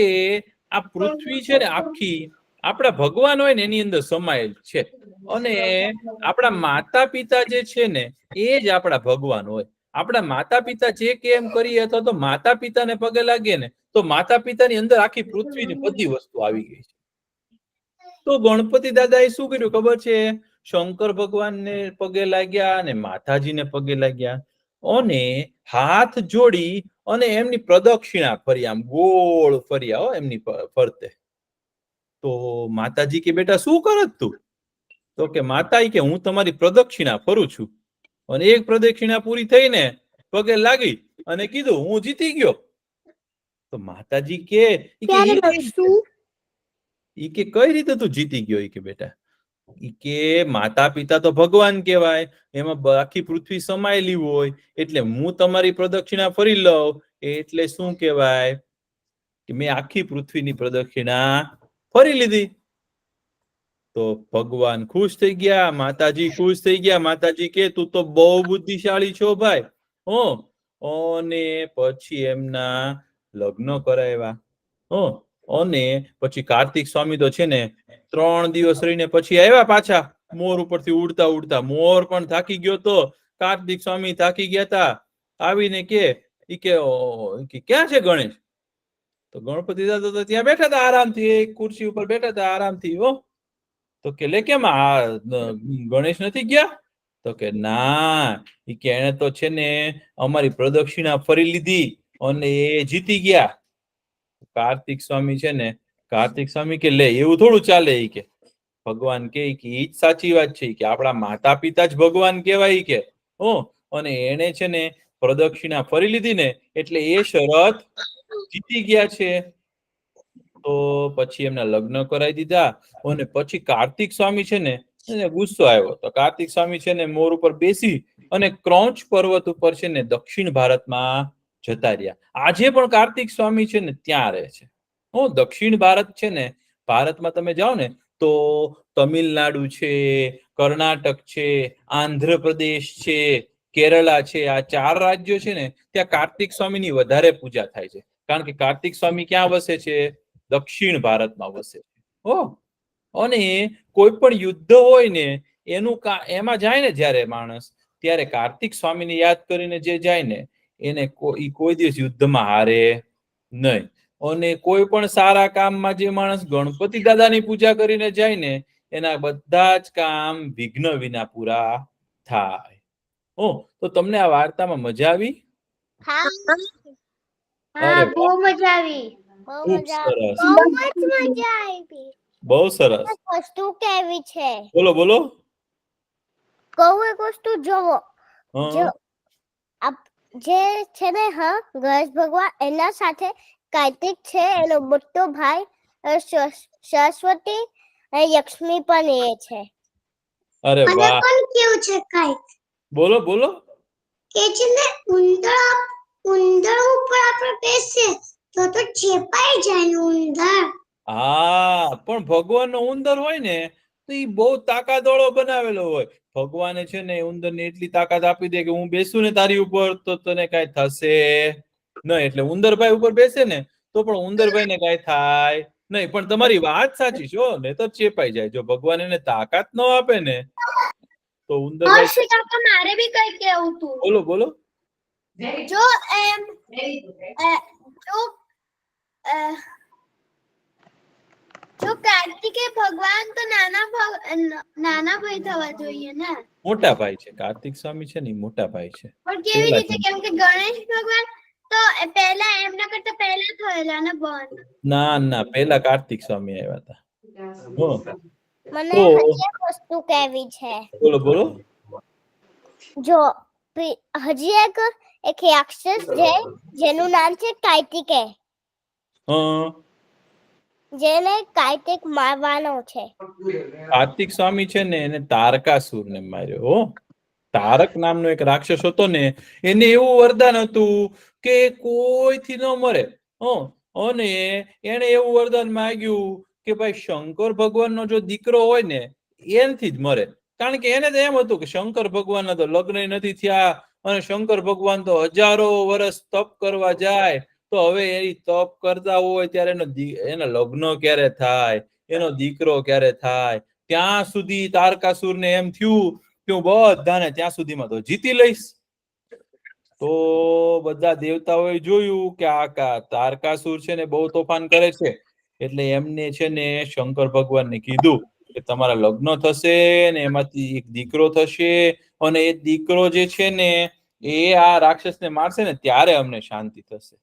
Speaker 1: આ પૃથ્વી છે ને આખી આપણા ભગવાન હોય ને એની અંદર સમાયેલ છે અને આપણા માતા પિતા જે છે ને એ જ આપણા ભગવાન હોય. આપણા માતા પિતા જે કેમ કરીએ અથવા તો માતા પિતાને પગે લાગીએ ને તો માતા પિતાની અંદર આખી પૃથ્વીની બધી વસ્તુ આવી ગઈ છે. તો ગણપતિ દાદાએ શું કર્યું ખબર છે? શંકર ભગવાનને પગે લાગ્યા અને માતાજીને પગે લાગ્યા અને હાથ જોડી અને એમની પ્રદક્ષિણા ફરી, આમ ગોળ ફર્યા એમની ફરતે. તો માતાજી કે બેટા શું કરત તું? તો કે માતા કે હું તમારી પ્રદક્ષિણા ફરું છું. અને એક પ્રદક્ષિણા પૂરી થઈને પગે લાગી અને કીધું હું જીતી ગયો. તો માતાજી કે કઈ રીતે તું જીતી ગયો? કે બેટા કે માતા પિતા તો ભગવાન કહેવાય, એમાં આખી પૃથ્વી સમાયેલી હોય એટલે હું તમારી પ્રદક્ષિણા ફરી લઉં એટલે શું કહેવાય કે મેં આખી પૃથ્વીની પ્રદક્ષિણા ફરી લીધી. તો ભગવાન ખુશ થઈ ગયા, માતાજી ખુશ થઈ ગયા. માતાજી કે તું તો બહુ બુદ્ધિશાળી છો ભાઈ. અને પછી એમના લગ્ન કરાવ્યા. અને પછી કાર્તિક સ્વામી તો છે ને 3 દિવસ રહીને પછી આવ્યા પાછા મોર ઉપરથી ઉડતા ઉડતા. મોર પણ થાકી ગયો તો, કાર્તિક સ્વામી થાકી ગયા હતા. આવીને કે ક્યાં છે ગણેશ? તો ગણપતિ દાદા તો ત્યાં બેઠા હતા આરામથી, એક ખુરશી ઉપર બેઠા હતા આરામથી. તો કે લે કેમ આ ગણેશ નથી ગયા? તો કે ના, કે એને તો છે ને અમારી પ્રદક્ષિણા ફરી લીધી અને એ જીતી ગયા. કાર્તિક સ્વામી છે ને, કાર્તિક સ્વામી કે લે એવું થોડું ચાલે. કે ભગવાન કે ઈ જ સાચી વાત છે કે આપણા માતા પિતા જ ભગવાન કહેવાય કે અને એને છે ને પ્રદક્ષિણા ફરી લીધી ને એટલે એ શરત જીતી ગયા છે. તો પછી એમના લગ્ન કરાવી દીધા અને પછી કાર્તિક સ્વામી છે ને એને ગુસ્સો આવ્યો. તો કાર્તિક સ્વામી છે ને મોર ઉપર બેસી અને ક્રૌંચ પર્વત ઉપર છે ને દક્ષિણ ભારતમાં જતા રહ્યા. આજે પણ કાર્તિક સ્વામી છે ને ત્યાં રહે છે. દક્ષિણ ભારત છે ને, ભારતમાં તમે જાઓ ને તો તમિલનાડુ છે, કર્ણાટક છે, આંધ્રપ્રદેશ છે, કેરળા છે, આ 4 રાજ્યો છે ને ત્યાં કાર્તિક સ્વામીની વધારે પૂજા થાય છે. કારણ કે કાર્તિક સ્વામી ક્યાં વસે છે? દક્ષિણ ભારતમાં વસે છે. અને કોઈ પણ યુદ્ધ હોય ને એમાં જાય ને જયારે માણસ, ત્યારે કાર્તિક સ્વામીને યાદ કરીને જે જાય ને એને કોઈ દિવસ યુદ્ધમાં હારે નહીં. અને કોઈ પણ સારા કામમાં જે માણસ ગણપતિ દાદાની પૂજા કરીને જાય ને એના બધા જ કામ વિઘ્ન વિના પૂરા થાય. તો તમને આ વાર્તામાં મજા આવી?
Speaker 2: બહુ મજા આવી.
Speaker 1: બહુ સરસ.
Speaker 2: વસ્તુ કેવી છે?
Speaker 1: બોલો બોલો.
Speaker 2: કહું એક વસ્તુ જોવો. જે છે ને ગણેશ ભગવાન એના સાથે કાર્તિક છે એનો મોટો ભાઈ સરસ્વતી અને લક્ષ્મી પણ એ છે.
Speaker 1: અરે વાહ.
Speaker 2: પણ કેવું છે કાઈ?
Speaker 1: બોલો બોલો.
Speaker 2: કે છે ને ઉંદર ઉપર આપણે બેસીએ તો ચેપાઈ જાય ને ઉંદર.
Speaker 1: હા, પણ ભગવાનનો ઉંદર હોય ને તો એ બહુ તાકાતવાળો બનાવેલો હોય. ભગવાને છે ને ઉંદરને એટલી તાકાત આપી દે કે હું બેસું ને તારી ઉપર તો તને કઈ થશે નહીં. એટલે ઉંદરભાઈ ઉપર બેસે ને તો પણ ઉંદરભાઈને કઈ થાય નહીં. પણ તમારી વાત સાચી છે, ને તો ચેપાઈ જાય. જો ભગવાન એને તાકાત ન આપે ને તો ઉંદરભાઈ.
Speaker 2: હર્ષ કાકા, મારે બી કઈ કેવું તું.
Speaker 1: બોલો બોલો.
Speaker 2: જો એમ જો જો કાર્તિકે ભગવાન તો નાના ભાઈ થવા જોઈએ ને.
Speaker 1: મોટા ભાઈ છે. કાર્તિક સ્વામી છે ને ઈ મોટા ભાઈ છે.
Speaker 2: પણ કેવી રીતે? કેમ કે ગણેશ ભગવાન તો પહેલા એમના કરતા પહેલા થયેલા ને બોર્ન.
Speaker 1: ના, પહેલા કાર્તિક સ્વામી આવ્યા હતા.
Speaker 2: મને હજી એક વસ્તુ કહેવી છે.
Speaker 1: બોલો બોલો.
Speaker 2: જો હજી એક રાક્ષસ છે જેનું નામ છે કાર્તિકે, જેને કાર્તિક મારવાનો છે.
Speaker 1: કાર્તિક સ્વામી છે ને એને તારકાસુર ને માર્યો. હો, તારક નામનો એક રાક્ષસ હતો ને, એને એવું વરદાન હતું કે કોઈથી ન મરે. અને એને એવું વરદાન માંગ્યું કે ભાઈ શંકર ભગવાનનો જો દીકરો હોય ને એનથી જ મરે. કારણ કે એને તો એમ હતું કે શંકર ભગવાનના તો લગ્ન નથી થયા અને શંકર ભગવાન તો હજારો વર્ષ તપ કરવા જાય, તો હવે એ તપ કરતા હોય ત્યારે એના લગ્ન ક્યારે થાય, એનો દીકરો ક્યારે થાય. ત્યાં સુધી તારકાસુરને એમ થયું કે હું બધાને ત્યાં સુધીમાં તો જીતી લઈશ. તો બધા દેવતાઓએ જોયું કે આ તારકાસુર છે ને બહુ તોફાન કરે છે, એટલે એમને છે ને શંકર ભગવાનને કીધું કે તમારા લગ્ન થશે ને એમાંથી એક દીકરો થશે, અને એ દીકરો જે છે ને એ આ રાક્ષસને મારશે ને ત્યારે અમને શાંતિ થશે.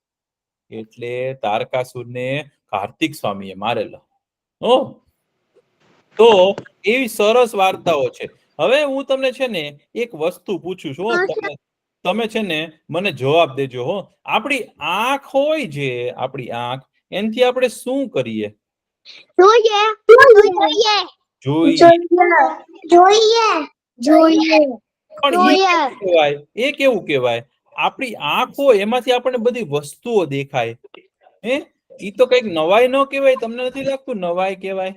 Speaker 1: એટલે તારકાસુરને કાર્તિક સ્વામીએ મારેલો. તો એવી સરસ વાર્તાઓ છે. હવે હું તમને છે ને એક વસ્તુ પૂછું છું, તમે છે ને મને જવાબ દેજો. આપણી આંખ હોય છે, આપણી આંખ, એનાથી આપણે શું કરીએ? એ કેવું કહેવાય? આપણી આંખ હોય એમાંથી આપણને બધી વસ્તુઓ દેખાય. ઈ તો કઈક નવાઈ ન કહેવાય? તમને નથી લાગતું નવાઈ કહેવાય?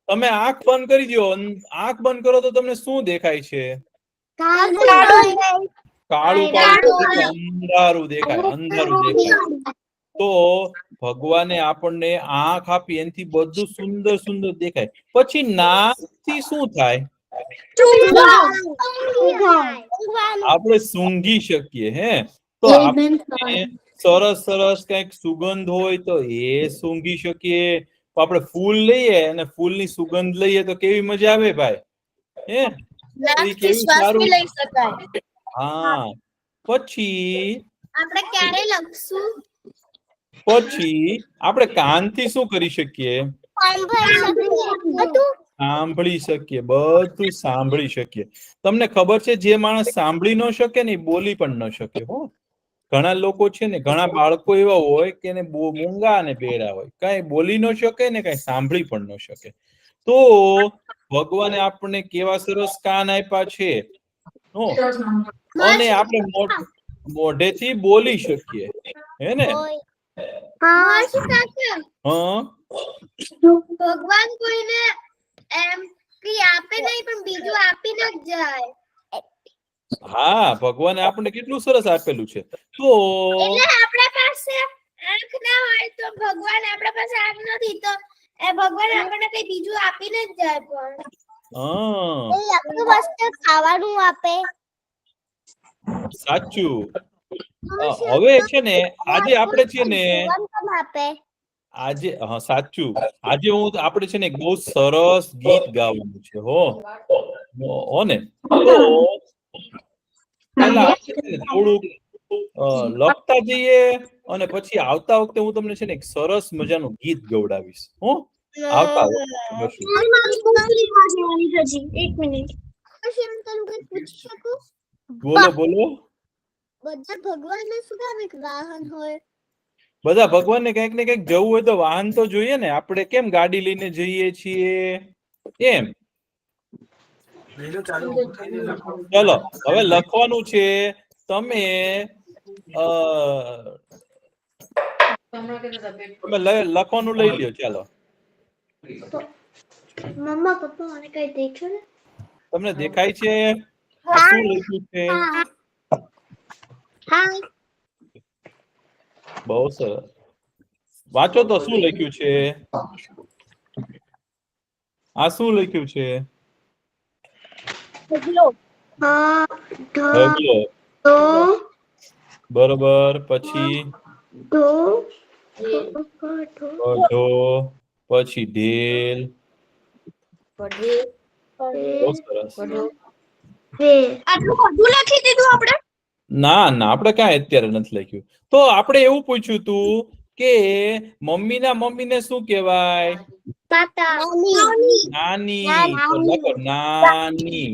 Speaker 1: તમે આંખ બંધ કરી દો, આંખ બંધ કરો તો તમને શું દેખાય છે? કાળું અંધારું દેખાય. તો ભગવાને આપણને આંખ આપી, એનાથી બધું સુંદર સુંદર દેખાય. પછી નાકથી શું થાય? આપણે સૂંઘી શકીએ. તો આપણે સરસ સરસ કઈક સુગંધ હોય તો એ સૂંઘી શકીએ. આપણે ફૂલ લઈએ અને ફૂલની સુગંધ લઈએ તો કેવી મજા આવે ભાઈ? કેવું સારું. હા, પછી આપણે કાનથી શું કરી શકીએ? સાંભળી શકીએ, બધું સાંભળી શકીએ. તમને ખબર છે જે માણસ સાંભળી ન શકે ને બોલી પણ ન શકે. ઘણા લોકો છે ને, ઘણા બાળકો એવા હોય કે એને મૂંગા અને બેડા હોય, કઈ બોલી ન શકે ને કઈ સાંભળી પણ ન શકે. તો ભગવાને આપણને કેવા સરસ કાન આપ્યા છે, અને આપણે મોઢેથી બોલી શકીએ. હે ને?
Speaker 2: ભગવાન કોઈને એમ કઈ આપે નહીં, પણ બીજું આપીને જ જાય.
Speaker 1: હા, ભગવાને આપણને કેટલું સરસ આપેલું છે. તો
Speaker 2: આપણા પાસે આંખ ના હોય તો ભગવાન આપણા પાસે આંખ નથી તો ભગવાન આપણને કઈ બીજું આપીને જ જાય. પણ વસ્તુ ખાવાનું આપે.
Speaker 1: સાચું. હવે છે ને આજે આપણે છે ને સાચું. આજે આપણે છે ને બહુ સરસ ગીત ગાવાનું છે. ને તો પહેલા થોડુંક લખતા જઈએ, અને પછી આવતા વખતે હું તમને છે ને એક સરસ મજાનું ગીત ગવડાવીશ. બોલો બોલો.
Speaker 2: બધા ભગવાનને શું કામ એક વાહન હોય?
Speaker 1: બધા ભગવાનને કઈક ને કઈક જવું હોય તો વાહન તો જોઈએ ને. આપણે કેમ ગાડી લઈને જઈએ છીએ એમ. ચલો હવે લખવાનું છે તમે લખવાનું લઈ લ્યો ચાલો
Speaker 2: મમ્મા પપ્પા મને કઈ દેખ્યું ને
Speaker 1: તમને દેખાય છે આ શું લખ્યું છે
Speaker 2: હા
Speaker 1: બહુ સરસ વાંચો તો શું લખ્યું છે આ શું લખ્યું છે
Speaker 2: ઢગલો
Speaker 1: ઢગલો બરોબર પછી અઢો પછી ઢેલ બહુ સરસ
Speaker 2: આટલું બધું લખી દીધું આપણે
Speaker 1: ના ના આપણે કાંઈ અત્યારે નથી લખ્યું તો આપણે એવું પૂછ્યું તું કે મમ્મીના મમ્મીને શું કહેવાય નાની તો લખો નાની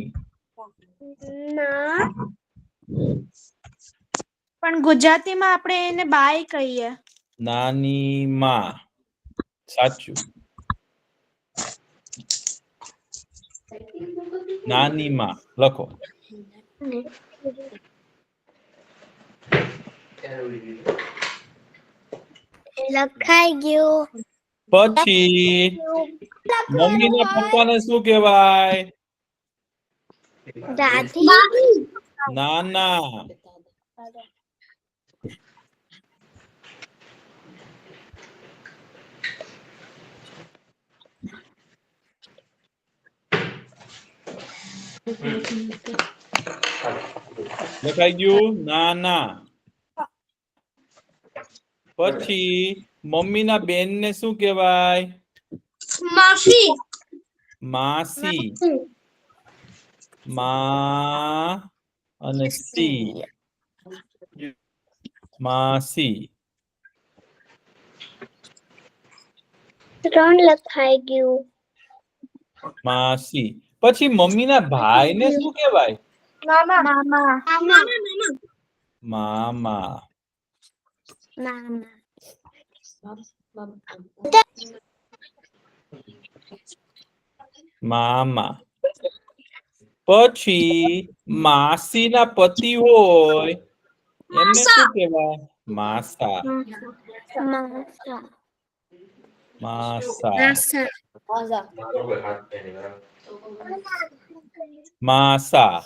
Speaker 3: પણ ગુજરાતીમાં આપણે એને બાઈ કહીએ
Speaker 1: નાની માં સાચું નાની માં લખો
Speaker 2: લખાઈ ગયું
Speaker 1: પછી મમ્મીના પપ્પાને શું કહેવાય
Speaker 2: દાદી
Speaker 1: નાના લખાઈ ગયું નાના પછી મમ્મીના બેનને શું કહેવાય
Speaker 2: માસી
Speaker 1: માસી મા અને સી માસી
Speaker 2: 3 લખાઈ ગયું
Speaker 1: માસી પછી મમ્મીના ભાઈને શું કહેવાય મામા મામા પછી માસીના પતિ હોય એમને શું કહેવાય માસા માસા માસા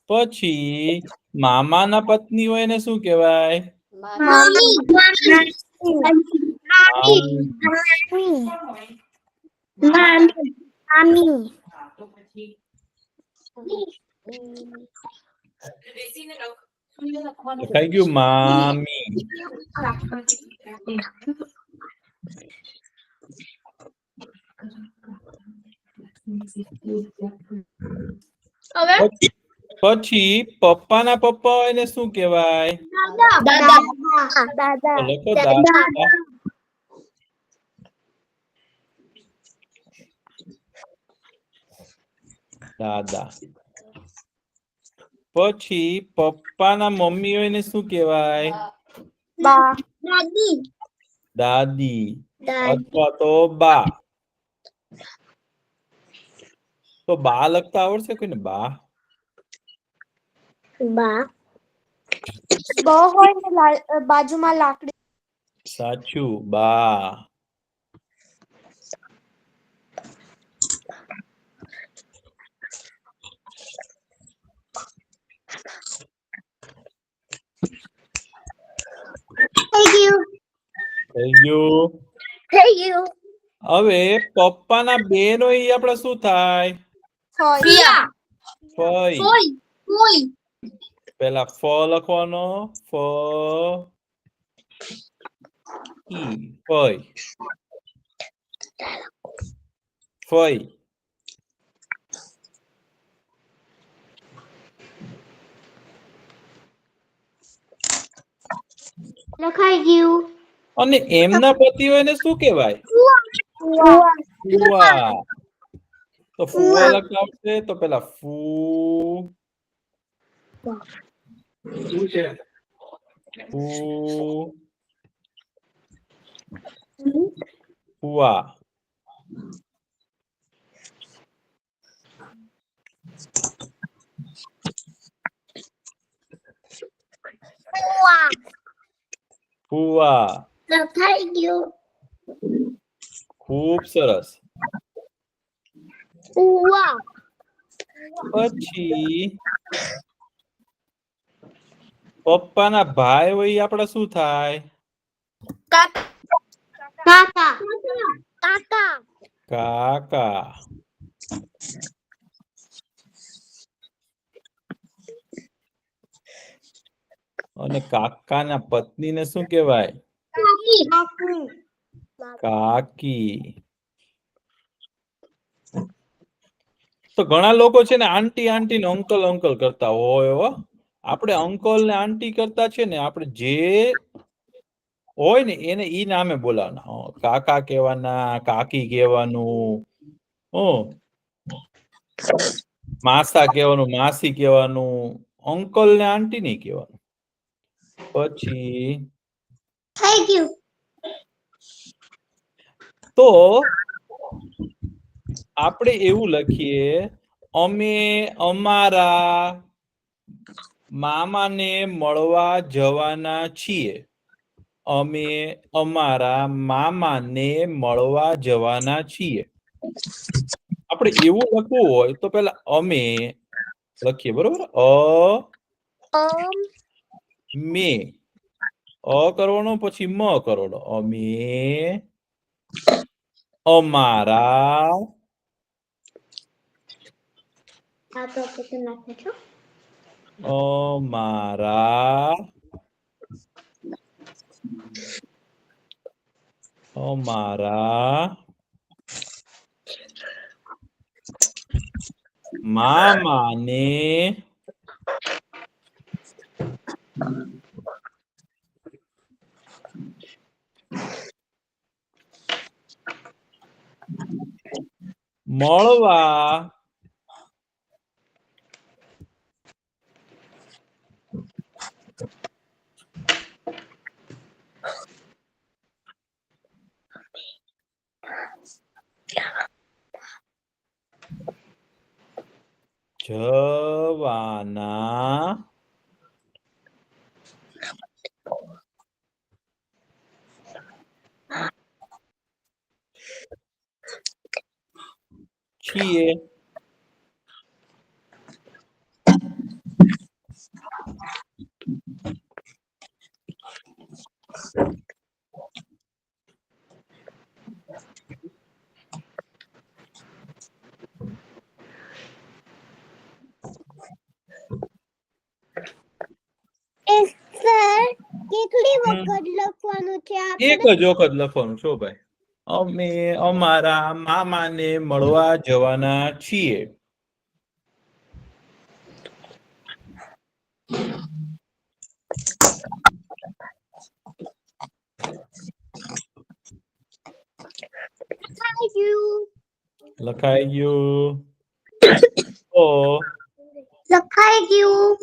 Speaker 1: પછી મામાના પત્ની હોય એને શું કહેવાય લખાઈ ગયું મામી પછી પપ્પાના પપ્પા હોય એને શું કહેવાય તો લખો દાદા દાદા પછી પપ્પાના મમ્મી હોય એને શું કહેવાય દાદી અથવા તો બા તો બા લખતા આવડશે કોઈને બા
Speaker 3: હોય ને બાજુમાં લાકડી
Speaker 1: સાચું બા થઈ ગયું હવે પપ્પાના બેન હોય ઈ આપણે શું થાય ફઈ પેલા ફ લખવાનો ફઈ ફઈ
Speaker 2: લખાઈ ગયું
Speaker 1: અને એમના પતિ હોય ને શું કહેવાય ફુવા તો ફુવા લખાવશે તો પેલા ફૂ ફુવા
Speaker 2: ફુવા
Speaker 1: ફુવા.
Speaker 2: લખાઈ ગયું
Speaker 1: ખૂબ સરસ.
Speaker 2: ફુવા
Speaker 1: પછી પપ્પાના ભાઈ હોય ઈ આપડા શું થાય?
Speaker 2: કાકા કાકા
Speaker 1: કાકા. અને કાકાના પત્નીને શું કહેવાય? કાકી. તો ઘણા લોકો છે ને આંટી આંટી ને અંકલ અંકલ કરતા હોય હો. આપણે અંકલ ને આંટી કરતા છે ને આપણે જે હોય ને એને ઈ નામે બોલાવવાના. કાકા કહેવાના, કાકી કહેવાનું, માસા કહેવાનું, માસી કહેવાનું, અંકલ ને આંટી નહીં કહેવાનું. પછી
Speaker 2: થઈ ગયું
Speaker 1: તો આપણે એવું લખીએ, અમે અમારા મામાને મળવા જવાના છીએ. અમે અમારા મામાને મળવા જવાના છીએ. આપણે એવું લખવું હોય તો પેલા અમે લખીએ, બરોબર? મે કરવાનો, પછી મ કરવાનો. અમે અમારા અમારા અમારા મામાને મળવા જવાના છીએ.
Speaker 2: કેટલી વખત લખવાનું છે
Speaker 1: એક જ વખત લખવાનું છો ભાઈ. અમે અમારા મામાને મળવા જવાના છીએ. લખાઈ ગયું. તો
Speaker 2: લખાઈ ગયું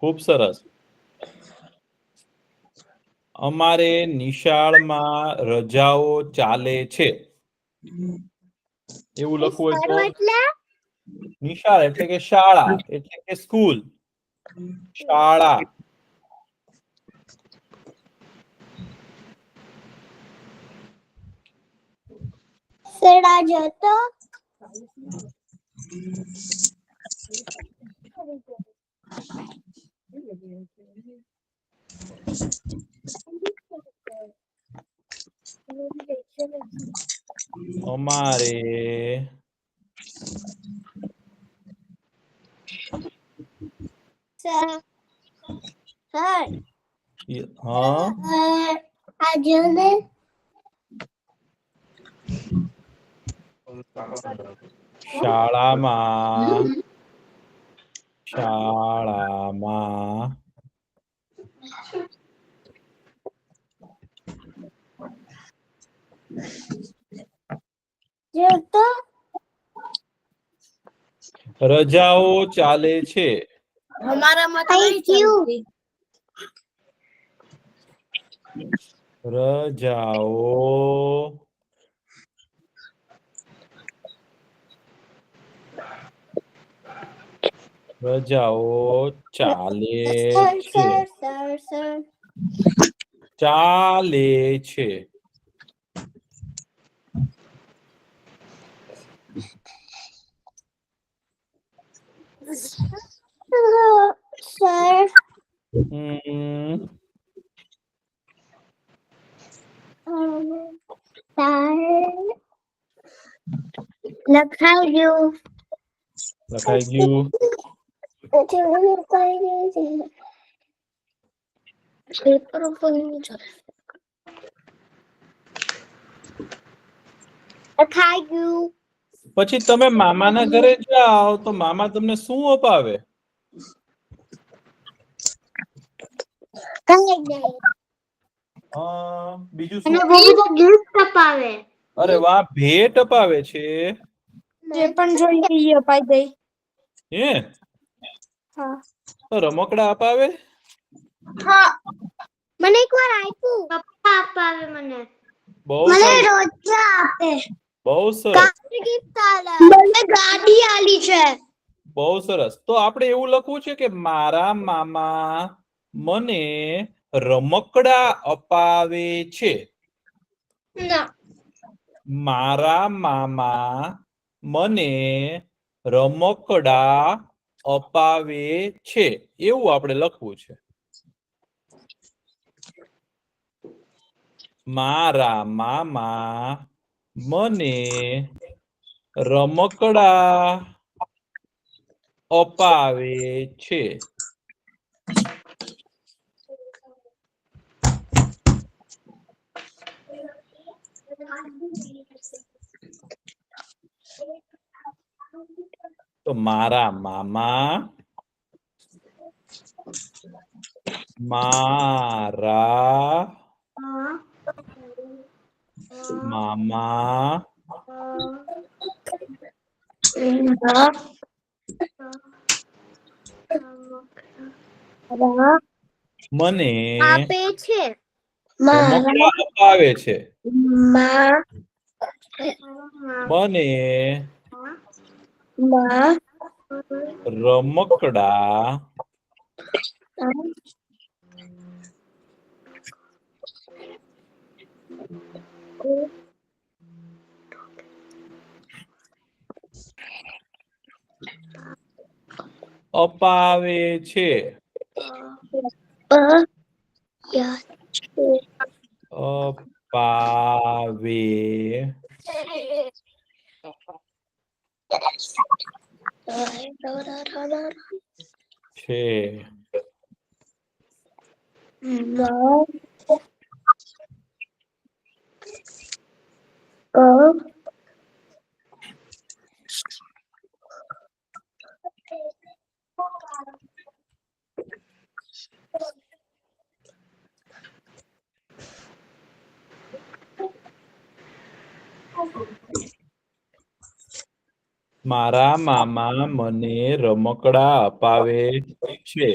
Speaker 1: ખૂબ સરસ. અમારે નિશાળમાં રજાઓ ચાલે છે. એવું લખવું હોય તો નિશાળ એટલે કે શાળા, એટલે કે સ્કૂલ. શાળા.
Speaker 2: સેડા જતો
Speaker 1: અમારે હા
Speaker 2: આજને
Speaker 1: શાળામાં શાળામાં
Speaker 2: જતો
Speaker 1: રજાઓ ચાલે છે.
Speaker 4: અમારામાં તો
Speaker 2: થઈ ગયું
Speaker 1: રજાઓ રજાઓ ચાલે છે.
Speaker 2: સર
Speaker 1: ચાલે છે.
Speaker 2: સર
Speaker 1: હમ,
Speaker 2: લખાઈ ગયું
Speaker 1: લખાઈ ગયું.
Speaker 2: પેપર ઉપર લખાઈ ગયું
Speaker 1: પછી તમે મામાના ઘરે જાઓ તો મામા તમને શું અપાવે?
Speaker 2: કઈ નહીં
Speaker 1: બીજું
Speaker 2: અને
Speaker 1: શું?
Speaker 2: બહુ બધા ગિફ્ટ અપાવે
Speaker 1: અરે વાહ, ભેટ અપાવે છે.
Speaker 3: જે પણ જોઈએ એ અપાઈ દે.
Speaker 1: હે
Speaker 3: હા.
Speaker 1: તો રમકડા અપાવે?
Speaker 3: હા.
Speaker 2: મને એકવાર આપ્યું પપ્પા અપાવે મને
Speaker 1: બહુ
Speaker 2: મને
Speaker 1: સારું,
Speaker 2: રોજ આપે
Speaker 1: બહુ સરસ,
Speaker 2: કાફી ગિફ્ટ આલે મને ગાડી આલી છે
Speaker 1: બહુ સરસ. તો આપણે એવું લખવું છે કે મારા મામા મને રમકડા અપાવે છે.
Speaker 3: ના.
Speaker 1: મારા મામા મને રમકડા અપાવે છે, એવું આપણે લખવું છે. મારા મામા મને રમકડા અપાવે છે. તો મારા મામા મારા મામા મને
Speaker 2: આપે છે
Speaker 1: રમકડા અપાવે છે.
Speaker 2: માં
Speaker 1: મને
Speaker 2: માં
Speaker 1: રમકડા અપાવે છે. અપાવે છે. મારા મામા મને રમકડા અપાવે છે.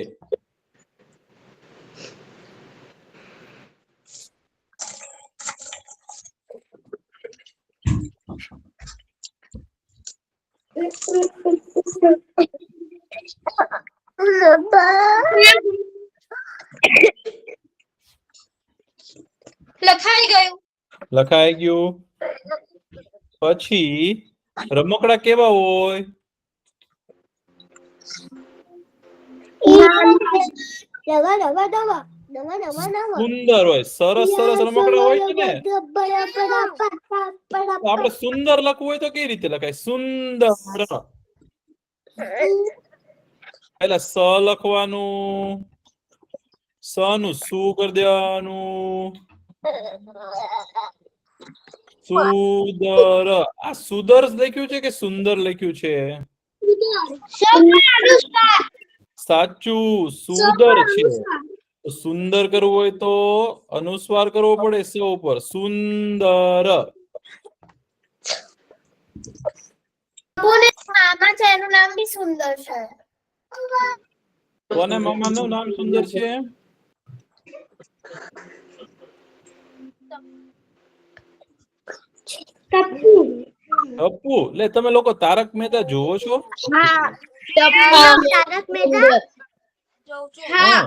Speaker 3: લખાઈ ગયું.
Speaker 1: લખાઈ ગયું. પછી રમકડા કેવા હોય? સુંદર હોય, સરસ સરસ રમકડા હોય છે ને. તો આપણે સુંદર લખવું હોય તો કેવી રીતે લખાય? સુંદર. પેલા સ લખવાનું, સ નું શું કરી દેવાનું? સુદર. આ સુદર લખ્યું છે કે સુંદર લખ્યું છે? સાચું, સુદર છે. તો સુંદર કરવું હોય તો અનુસ્વાર કરવો પડે સ ઉપર. સુંદર.
Speaker 2: મામા છે એનું નામ બી સુંદર છે
Speaker 1: કોને મામાનું નામ સુંદર છે? ટપ્પુ. લે તમે લોકો તારક મહેતા જોવો છો?
Speaker 2: હા તારક મહેતા.
Speaker 3: હા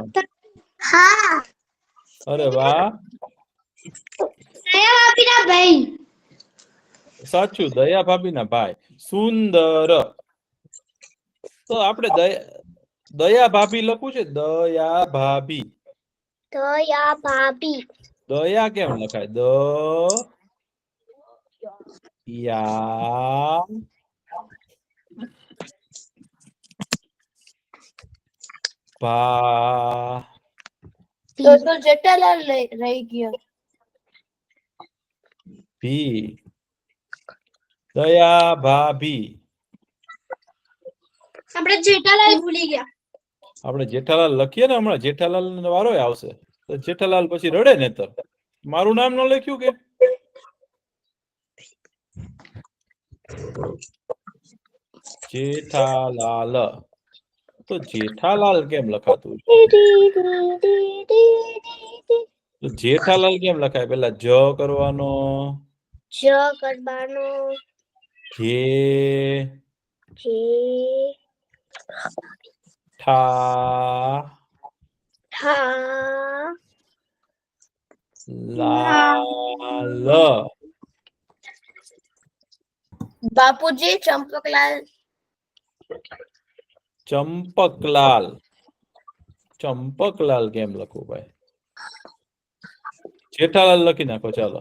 Speaker 2: હા.
Speaker 1: અરે વાહ,
Speaker 3: દયા ભાભીના ભાઈ.
Speaker 1: સાચું, દયા ભાભીના ભાઈ. સુંદર. તો આપણે દયા ભાભી લખવું છે, દયા ભાભી.
Speaker 2: દયા ભાભી.
Speaker 1: દયા કેમ લખાય? યા ભા
Speaker 4: તો જેઠાલાલ રહી ગયો.
Speaker 1: ભી. દયા ભાભી.
Speaker 3: આપણે જેઠાલાલ ભૂલી ગયા.
Speaker 1: આપણે જેઠાલાલ લખીએ ને, હમણાં જેઠાલાલ વારો આવશે. તો જેઠાલાલ પછી રડે ને, તો મારું નામ ન લખ્યું કે? જેઠાલાલ. તો જેઠાલાલ કેમ લખાતું? તો જેઠાલાલ કેમ લખાય? પેલા જ કરવાનો,
Speaker 2: જ કરવાનો.
Speaker 1: જે
Speaker 2: જે
Speaker 1: ઠા
Speaker 2: ઠા
Speaker 1: લાલ.
Speaker 4: બાપુજી ચંપકલાલ.
Speaker 1: ચંપકલાલ. ચંપકલાલ કેમ લખવું ભાઈ? જેઠાલાલ લખી નાખો, ચાલો.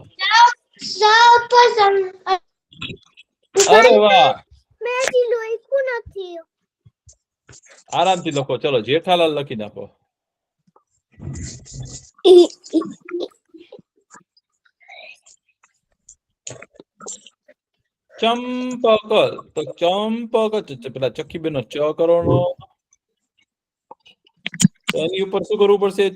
Speaker 1: અરે વાહ,
Speaker 2: મેં હજી લખ્યું નથી.
Speaker 1: આરામથી લખો, ચલો. જેઠાલાલ લખી નાખો. ચંપક. તો ચંપક, પેલા ચક્કીબેનો ચ કરવાનો. એની ઉપર શું કરવું પડશે?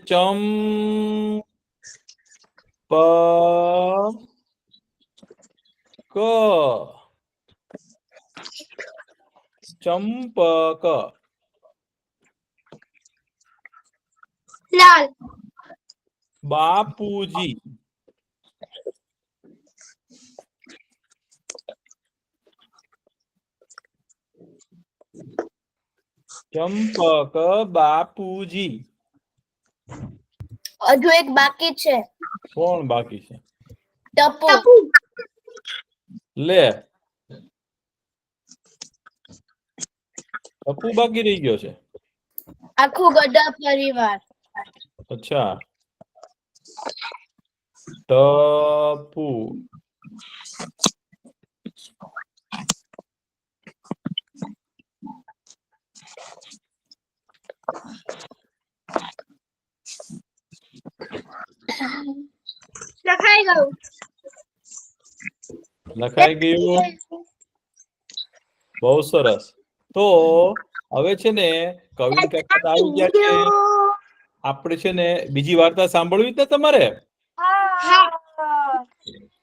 Speaker 1: ચંપક.
Speaker 3: લાલ.
Speaker 1: બાપુજી. ચંપક બાપુજી.
Speaker 4: હજુ એક બાકી છે.
Speaker 1: કોણ બાકી છે?
Speaker 4: ટપુ.
Speaker 1: લે, ટપુ બાકી રહી ગયો છે.
Speaker 4: આખું ગડા પરિવાર.
Speaker 1: અચ્છા, ટપુ.
Speaker 3: લખાઈ ગયું.
Speaker 1: લખાઈ ગયું. બહુ સરસ. તો હવે છે ને, કવિન કાકા આવી ગયા છે. આપણે છે ને બીજી વાર્તા સાંભળવી જ ને તમારે?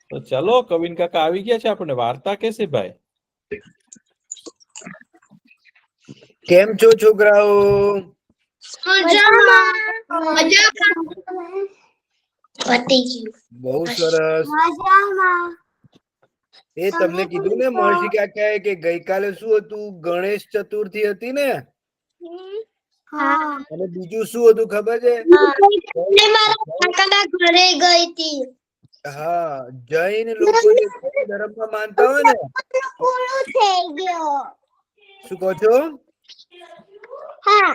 Speaker 1: તો ચાલો, કવિન કાકા આવી ગયા છે. આપણે વાર્તા કહેશે ભાઈ.
Speaker 5: કેમ છો છોકરાઓ? બહુ સરસ. એ તમને કીધું ને મહર્ષિ કાકાએ કે ગઈકાલે શું હતું? ગણેશ ચતુર્થી હતી ને? અને બીજું શું હતું ખબર છે?
Speaker 2: ઘરે ગઈ હતી.
Speaker 5: હા, જૈન લોકો જે જૈન ધર્મમાં માનતા હોય ને.
Speaker 2: પૂરું થઈ ગયો.
Speaker 5: શું કહો છો?
Speaker 2: હા.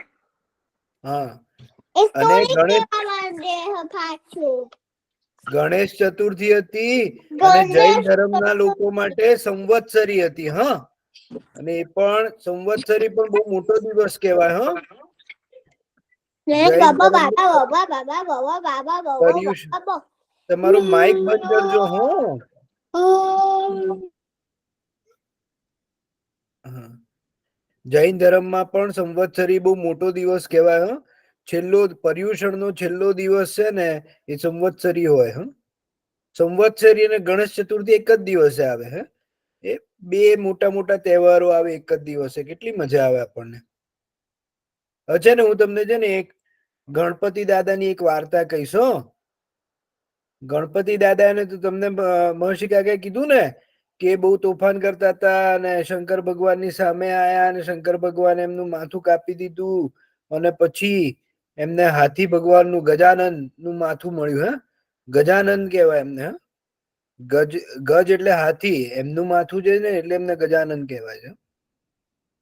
Speaker 5: હા,
Speaker 2: અને
Speaker 5: ગણેશ ચતુર્થી હતી અને જૈન ધર્મના લોકો માટે સંવત્સરી હતી. હા, અને એ પણ સંવત્સરી પણ બહુ મોટો દિવસ કહેવાય. હા, તમારું માઇક બંધ કરજો. હા, જૈન ધર્મમાં પણ સંવત્સરી બહુ મોટો દિવસ કહેવાય. હા, છેલ્લો પર્યુષણનો છેલ્લો દિવસ છે ને, એ સંવત્સરી હોય. હા, સંવત્સરી અને ગણેશ ચતુર્થી એક જ દિવસે આવે. હે, એ બે મોટા મોટા તહેવારો આવે એક જ દિવસે. કેટલી મજા આવે આપણને. છે ને, હું તમને છે ને એક ગણપતિ દાદાની એક વાર્તા કહીશ. ગણપતિ દાદાને તો તમને મહર્ષિ કાકાએ કીધું ને કે બહુ તોફાન કરતા હતા અને શંકર ભગવાનની સામે આયા અને શંકર ભગવાને એમનું માથું કાપી દીધું અને પછી એમને હાથી ભગવાનનું ગજાનન નું માથું મળ્યું. ગજાનન કહેવાય એમને. ગજ એટલે હાથી, એમનું માથું છે ને એટલે એમને ગજાનન કહેવાય છે.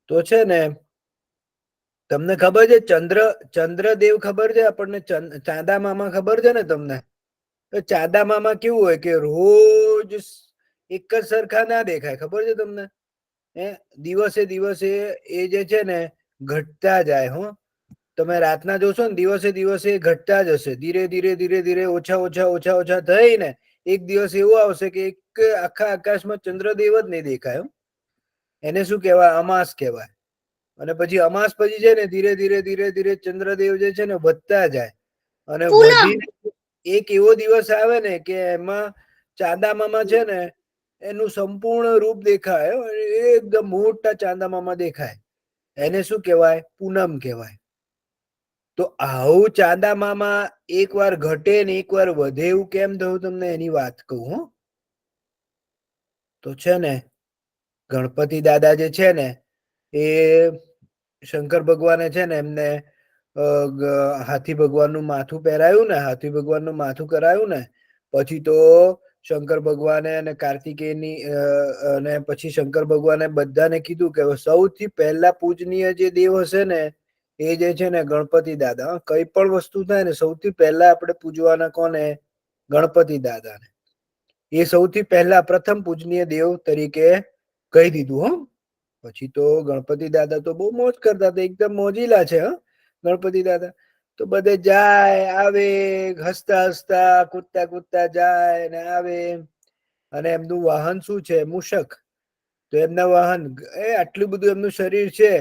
Speaker 5: તો છે ને તમને ખબર છે ચંદ્રદેવ ખબર છે આપણને? ચાંદા મામા ખબર છે ને તમને? તો ચાંદા મામા કેવું હોય કે રોજ એક જ સરખા ના દેખાય, ખબર છે તમને? દિવસે દિવસે એ જે છે ને ઘટતા જાય. તમે રાતના જોશો ને દિવસે દિવસે ઘટતા જ હશે. ધીરે ધીરે ધીરે ધીરે ઓછા ઓછા ઓછા ઓછા થઈને એક દિવસ એવું આવશે કે એક આખા આકાશમાં ચંદ્રદેવ જ નહીં દેખાય. એને શું કહેવાય? અમાસ કહેવાય. અને પછી અમાસ પછી છે ને ધીરે ધીરે ધીરે ધીરે ચંદ્રદેવ જે છે ને વધતા જાય અને વધી એક એવો દિવસ આવે ને કે એમાં ચાંદા મામા છે ને એનું સંપૂર્ણ રૂપ દેખાય. એકદમ મોટા ચાંદા મામા દેખાય. એને શું કહેવાય? પૂનમ કહેવાય. તો આવું ચાંદા મામા એક વાર ઘટે ને એક વાર વધે એવું કેમ થયું તમને એની વાત કહું. તો છે ને ગણપતિ દાદા જે છે ને એ શંકર ભગવાને છે ને એમને હાથી ભગવાનનું માથું પહેરાયું ને, હાથી ભગવાનનું માથું કરાયું ને પછી તો શંકર ભગવાને અને કાર્તિકેયની અને પછી શંકર ભગવાને બધાને કીધું કે સૌથી પહેલા પૂજનીય જે દેવ હશે ને એ જે છે ને ગણપતિ દાદા. કઈ પણ વસ્તુ થાય ને સૌથી પહેલા આપણે પૂજવાના કોને? ગણપતિ દાદાને. એ સૌથી પહેલા પ્રથમ પૂજનીય દેવ તરીકે કહી દીધું. પછી તો ગણપતિ દાદા તો બહુ મોજ કરતા હતા, એકદમ મોજીલા છે ગણપતિ દાદા. તો બધે જાય આવે, હસતા હસતા કૂદતા કૂદતા જાય ને આવે. અને એમનું વાહન શું છે? મૂષક. તો એમના વાહન આટલું બધું એમનું શરીર છે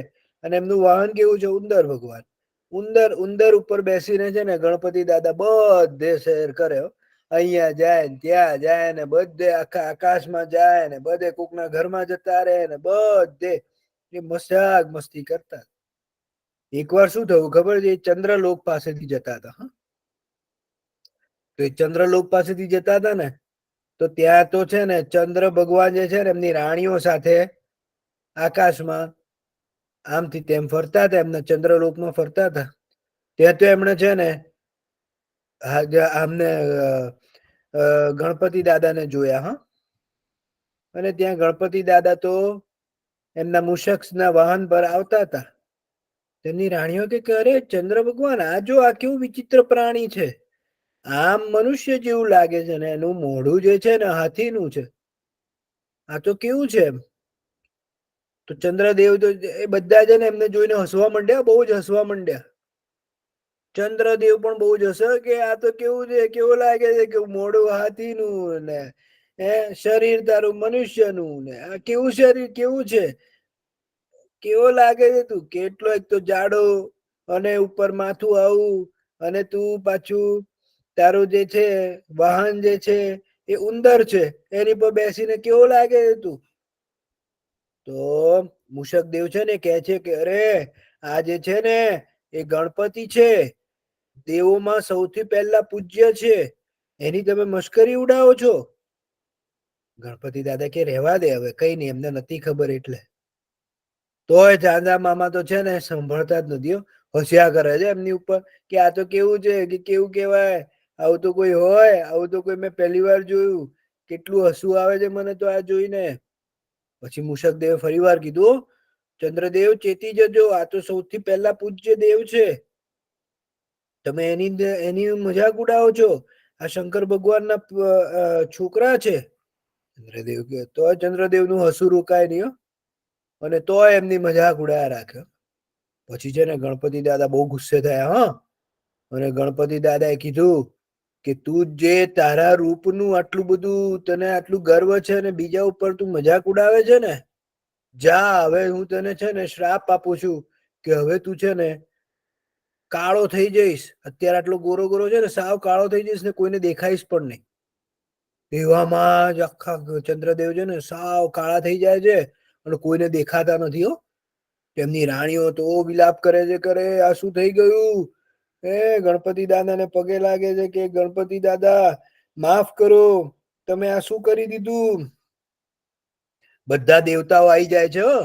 Speaker 5: અને એમનું વાહન કેવું છે? ઉંદર ભગવાન. ઉંદર ઉપર બેસીને છે ને ગણપતિ દાદા બધે શેર કરે. અહીંયા જાય ને ત્યાં જાય ને બધે આખા આકાશમાં જાય ને બધે કોકના ઘરમાં જતા રહે ને બધે એ મજાક મસ્તી કરતા. એકવાર શું થયું ખબર છે? ચંદ્રલોક પાસેથી જતા હતા. તો એ ચંદ્રલોક પાસેથી જતા હતા ને તો ત્યાં તો છે ને ચંદ્ર ભગવાન જે છે ને એમની રાણીઓ સાથે આકાશમાં આમથી તેમ ફરતા હતા. એમના ચંદ્રલોકમાં ફરતા હતા. ત્યાં તો એમણે છે ને આમને ગણપતિ દાદાને જોયા. અને ત્યાં ગણપતિ દાદા તો એમના મૂષકના વાહન પર આવતા હતા. તેમની રાણીઓ કે અરે ચંદ્ર ભગવાન, આ જો આ કેવું વિચિત્ર પ્રાણી છે. આમ મનુષ્ય જેવું લાગે છે ને એનું મોઢું જે છે ને હાથીનું છે. આ તો કેવું છે એમ? તો ચંદ્રદેવ તો એ બધા છે ને એમને જોઈને હસવા માંડ્યા, બહુ જ હસવા માંડ્યા. ચંદ્રદેવ પણ બહુ જ હસે કે આ તો કેવું છે, કેવું લાગે છે કે મોઢું હાથીનું ને શરીર તારું મનુષ્યનું ને આ કેવું શરીર, કેવું છે, કેવો લાગે છે તું? કેટલો એક તો જાડો અને ઉપર માથું આવું અને તું પાછું તારું જે છે વાહન જે છે એ ઉંદર છે. એની પર બેસીને કેવો લાગે છે તું? તો મૂષક દેવ છે ને કહે છે કે અરે આ જે છે ને એ ગણપતિ છે, દેવોમાં સૌથી પહેલા પૂજ્ય છે, એની તમે મશ્કરી ઉડાવો છો. ગણપતિ દાદા કે રહેવા દે, હવે કઈ નહીં, એમને નથી ખબર એટલે. તોય ચાંદા મામા તો છે ને સાંભળતા જ નથી. હસ્યા કરે છે એમની ઉપર કે આ તો કેવું છે, કે કેવું કેવાય, આવું તો કોઈ હોય, આવું તો કોઈ મેં પહેલી વાર જોયું. કેટલું હસવું આવે છે મને તો આ જોઈને. પછી મૂષક દેવે ફરી વાર કીધું, ચંદ્રદેવ ચેતી જજો, આ તો સૌથી પહેલા પૂજ્ય દેવ છે. તમે એની મજાક ઉડાવો છો. આ શંકર ભગવાનના છોકરા છે. ચંદ્રદેવ કે તો ચંદ્રદેવ નું હસું રોકાય નહીં અને તોય એમની મજાક ઉડાયા રાખ્યો. પછી છે ને ગણપતિ દાદા બહુ ગુસ્સે થયા. અને ગણપતિ દાદાએ કીધું કે તું જે તારા રૂપનું આટલું બધું તને આટલું ગર્વ છે ને બીજા ઉપર તું મજાક ઉડાવે છે ને, જા હવે હું તને છે ને શ્રાપ આપું છું કે હવે તું છે ને કાળો થઈ જઈશ. અત્યારે આટલો ગોરો ગોરો છે ને સાવ કાળો થઈ જઈશ ને કોઈને દેખાઈશ પણ નહીં. એવામાં જ આખા ચંદ્રદેવ છે ને સાવ કાળા થઈ જાય છે અને કોઈને દેખાતા નથી. તેમની રાણીઓ તો વિલાપ કરે છે, કરે આ શું થઈ ગયું? ગણપતિ દાદાને પગે લાગે છે કે ગણપતિ દાદા માફ કરો, તમે આ શું કરી દીધું? બધા દેવતાઓ આવી જાય છે હો,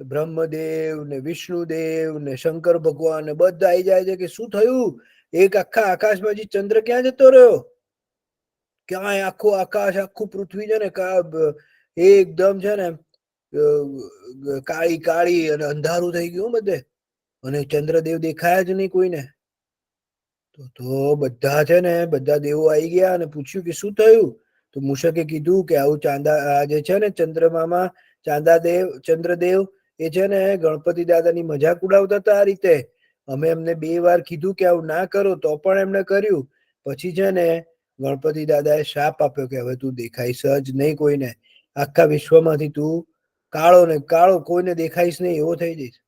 Speaker 5: બ્રહ્મદેવ ને વિષ્ણુદેવ ને શંકર ભગવાન ને બધા આવી જાય છે કે શું થયું, એક આખા આકાશમાંથી ચંદ્ર ક્યાં જતો રહ્યો, ક્યાંય આખું આકાશ આખું પૃથ્વી છે ને એકદમ છે ને કાળી કાળી અને અંધારું થઈ ગયું બધે, અને ચંદ્રદેવ દેખાયા જ નહીં કોઈને. તો બધા છે ને બધા દેવો આવી ગયા અને પૂછ્યું કે શું થયું, તો મૂષકે કીધું કે આવું આ જે છે ને ચંદ્રમામાં ચંદ્રદેવ એ છે ને ગણપતિ દાદાની મજાક ઉડાવતા હતા આ રીતે. અમે એમને 2 વાર કીધું કે આવું ના કરો તો પણ એમણે કર્યું. પછી છે ને ગણપતિ દાદાએ શાપ આપ્યો કે હવે તું દેખાઈશ જ નહીં કોઈને, આખા વિશ્વમાંથી તું કાળો ને કાળો, કોઈને દેખાઈશ નહીં એવો થઈ જઈશ.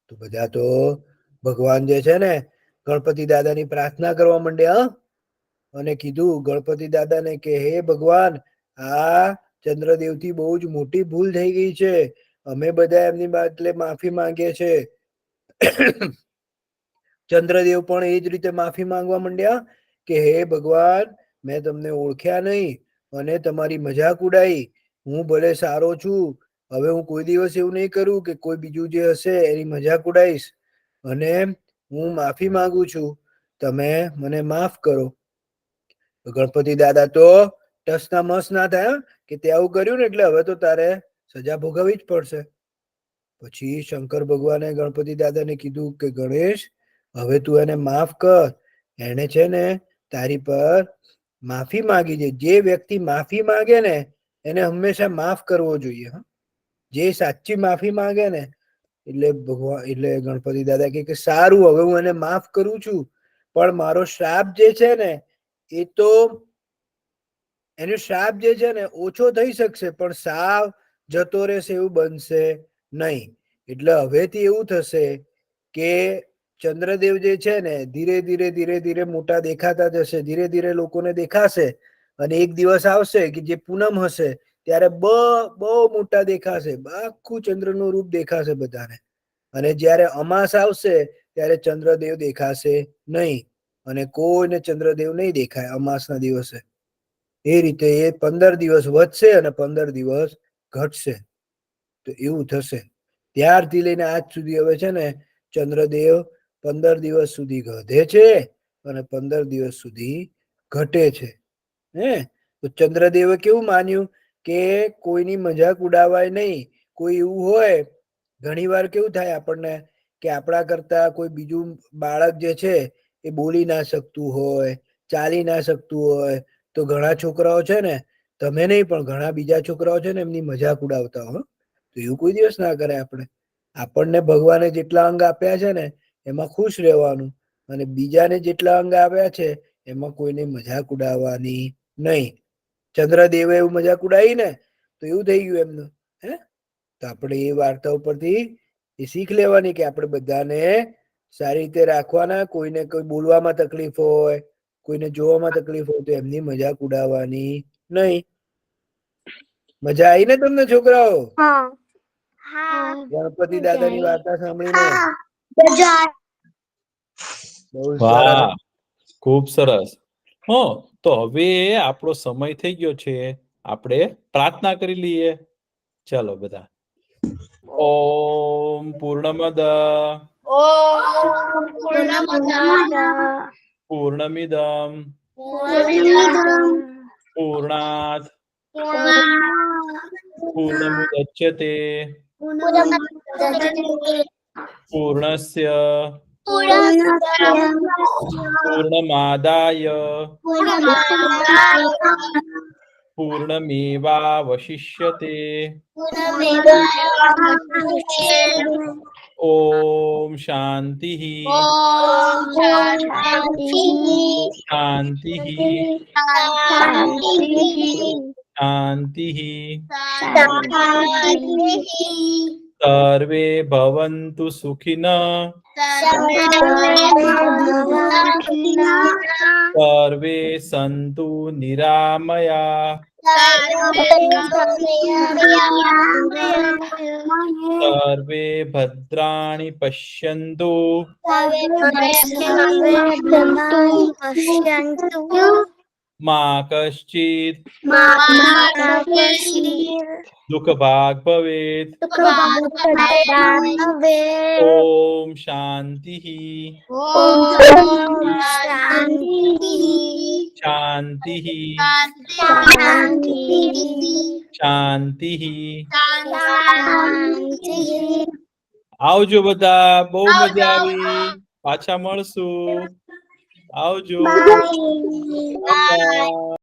Speaker 5: તો બધા તો ભગવાન જે છે ને ગણપતિ દાદાની પ્રાર્થના કરવા માંડ્યા અને કીધું ગણપતિ દાદાને કે હે ભગવાન, આ ચંદ્રદેવથી બહુ જ મોટી ભૂલ થઈ ગઈ છે, અમે બધા એમની બદલે માફી માંગીએ છે. ચંદ્રદેવ પણ એ જ રીતે માફી માંગવા માંડ્યા કે હે ભગવાન, મેં તમને ઓળખ્યા નહીં અને તમારી મજાક ઉડાઈ, હું ભલે સારો છું, હવે હું કોઈ દિવસ એવું નહીં કરું કે કોઈ બીજું જે હશે એની મજાક ઉડાઈશ, અને હું માફી માંગુ છું, તમે મને માફ કરો. ગણપતિ દાદા તો ટસના મસ ના થયા કે તે આવું કર્યું ને એટલે હવે તો તારે સજા ભોગવવી જ પડશે. પછી શંકર ભગવાને ગણપતિ દાદાને કીધું કે ગણેશ, હવે તું એને માફ કર, એને છે ને તારી પર માફી માંગી છે. જે વ્યક્તિ માફી માંગે ને એને હંમેશા માફ કરવો જોઈએ. જે સાચી માફી માંગે ને એટલે ગણપતિ દાદા કે સારું, હવે હું એને માફ કરું છું, પણ મારો શ્રાપ જે છે ને એ તો એનો શ્રાપ જે છે ને ઓછો થઈ શકશે, પણ સાવ જતો રહેશે એવું બનશે નહીં. એટલે હવેથી એવું થશે કે ચંદ્રદેવ જે છે ને ધીરે ધીરે મોટા દેખાતા જશે, ધીરે ધીરે લોકોને દેખાશે, અને એક દિવસ આવશે કે જે પૂનમ હશે ત્યારે બહુ મોટા દેખાશે, આખું ચંદ્રનું રૂપ દેખાશે બધાને. અને જ્યારે અમાસ આવશે ત્યારે ચંદ્રદેવ દેખાશે નહીં, અને કોઈને ચંદ્રદેવ નહીં દેખાય અમાસના દિવસે. એ રીતે એ 15 દિવસ વધશે અને 15 દિવસ ઘટશે. તો એવું થશે. ત્યારથી લઈને આજ સુધી હવે છે ને ચંદ્રદેવ 15 દિવસ સુધી વધે છે અને 15 દિવસ સુધી ઘટે છે. તો ચંદ્રદેવે કેવું માન્યું કે કોઈની મજાક ઉડાવાય નહીં. કોઈ એવું હોય, ઘણી વાર કેવું થાય આપણને કે આપણા કરતા કોઈ બીજું બાળક જે છે એ બોલી ના શકતું હોય, ચાલી ના શકતું હોય, તો ઘણા છોકરાઓ છે ને, તમે નહીં પણ ઘણા બીજા છોકરાઓ છે ને એમની મજાક ઉડાવતા હોય. તો એવું કોઈ દિવસ ના કરે. આપણને ભગવાને જેટલા અંગ આપ્યા છે ને એમાં ખુશ રહેવાનું, અને બીજાને જેટલા અંગ આપ્યા છે એમાં કોઈને મજાક ઉડાવવાની નહીં. ચંદ્રદેવે એવું મજાક ઉડાવી ને તો એવું થઈ ગયું એમનું. તો આપણે એ વાર્તા ઉપરથી એ શીખ લેવાની કે આપણે બધાને સારી રીતે રાખવાના. કોઈને કોઈ બોલવામાં તકલીફ હોય, કોઈને જોવામાં તકલીફ હોય તો એમની મજાક ઉડાવવાની નહીં. મજા આવી ને તમને છોકરાઓ? ગણપતિ દાદાની વાર્તા સાંભળીને? બહુ સરસ.
Speaker 1: વાહ, ખૂબ સરસ. તો હવે આપણો સમય થઈ ગયો છે, આપણે પ્રાર્થના કરી લઈએ. ચાલો બધા. ઓમ પૂર્ણમદ પૂર્ણમિદમ પૂર્ણાત પૂર્ણમુદચ્યતે પૂર્ણસ્ય પૂર્ણમાદાય પૂર્ણમેવાવશિષ્યતે. ઓમ શાંતિ શાંતિ શાંતિ. સર્વે ભવન્તુ સુખિનઃ સર્વે સંતુ નિરામયા સર્વે ભદ્રાણિ પશ્યન્તુ માં કશ્ચિત દુઃખ ભાગ ભવેત. ઓમ શાંતિ શાંતિ શાંતિ. આવજો બધા, બહુ મજા આવી. પાછા મળશું. આવજો. Bye.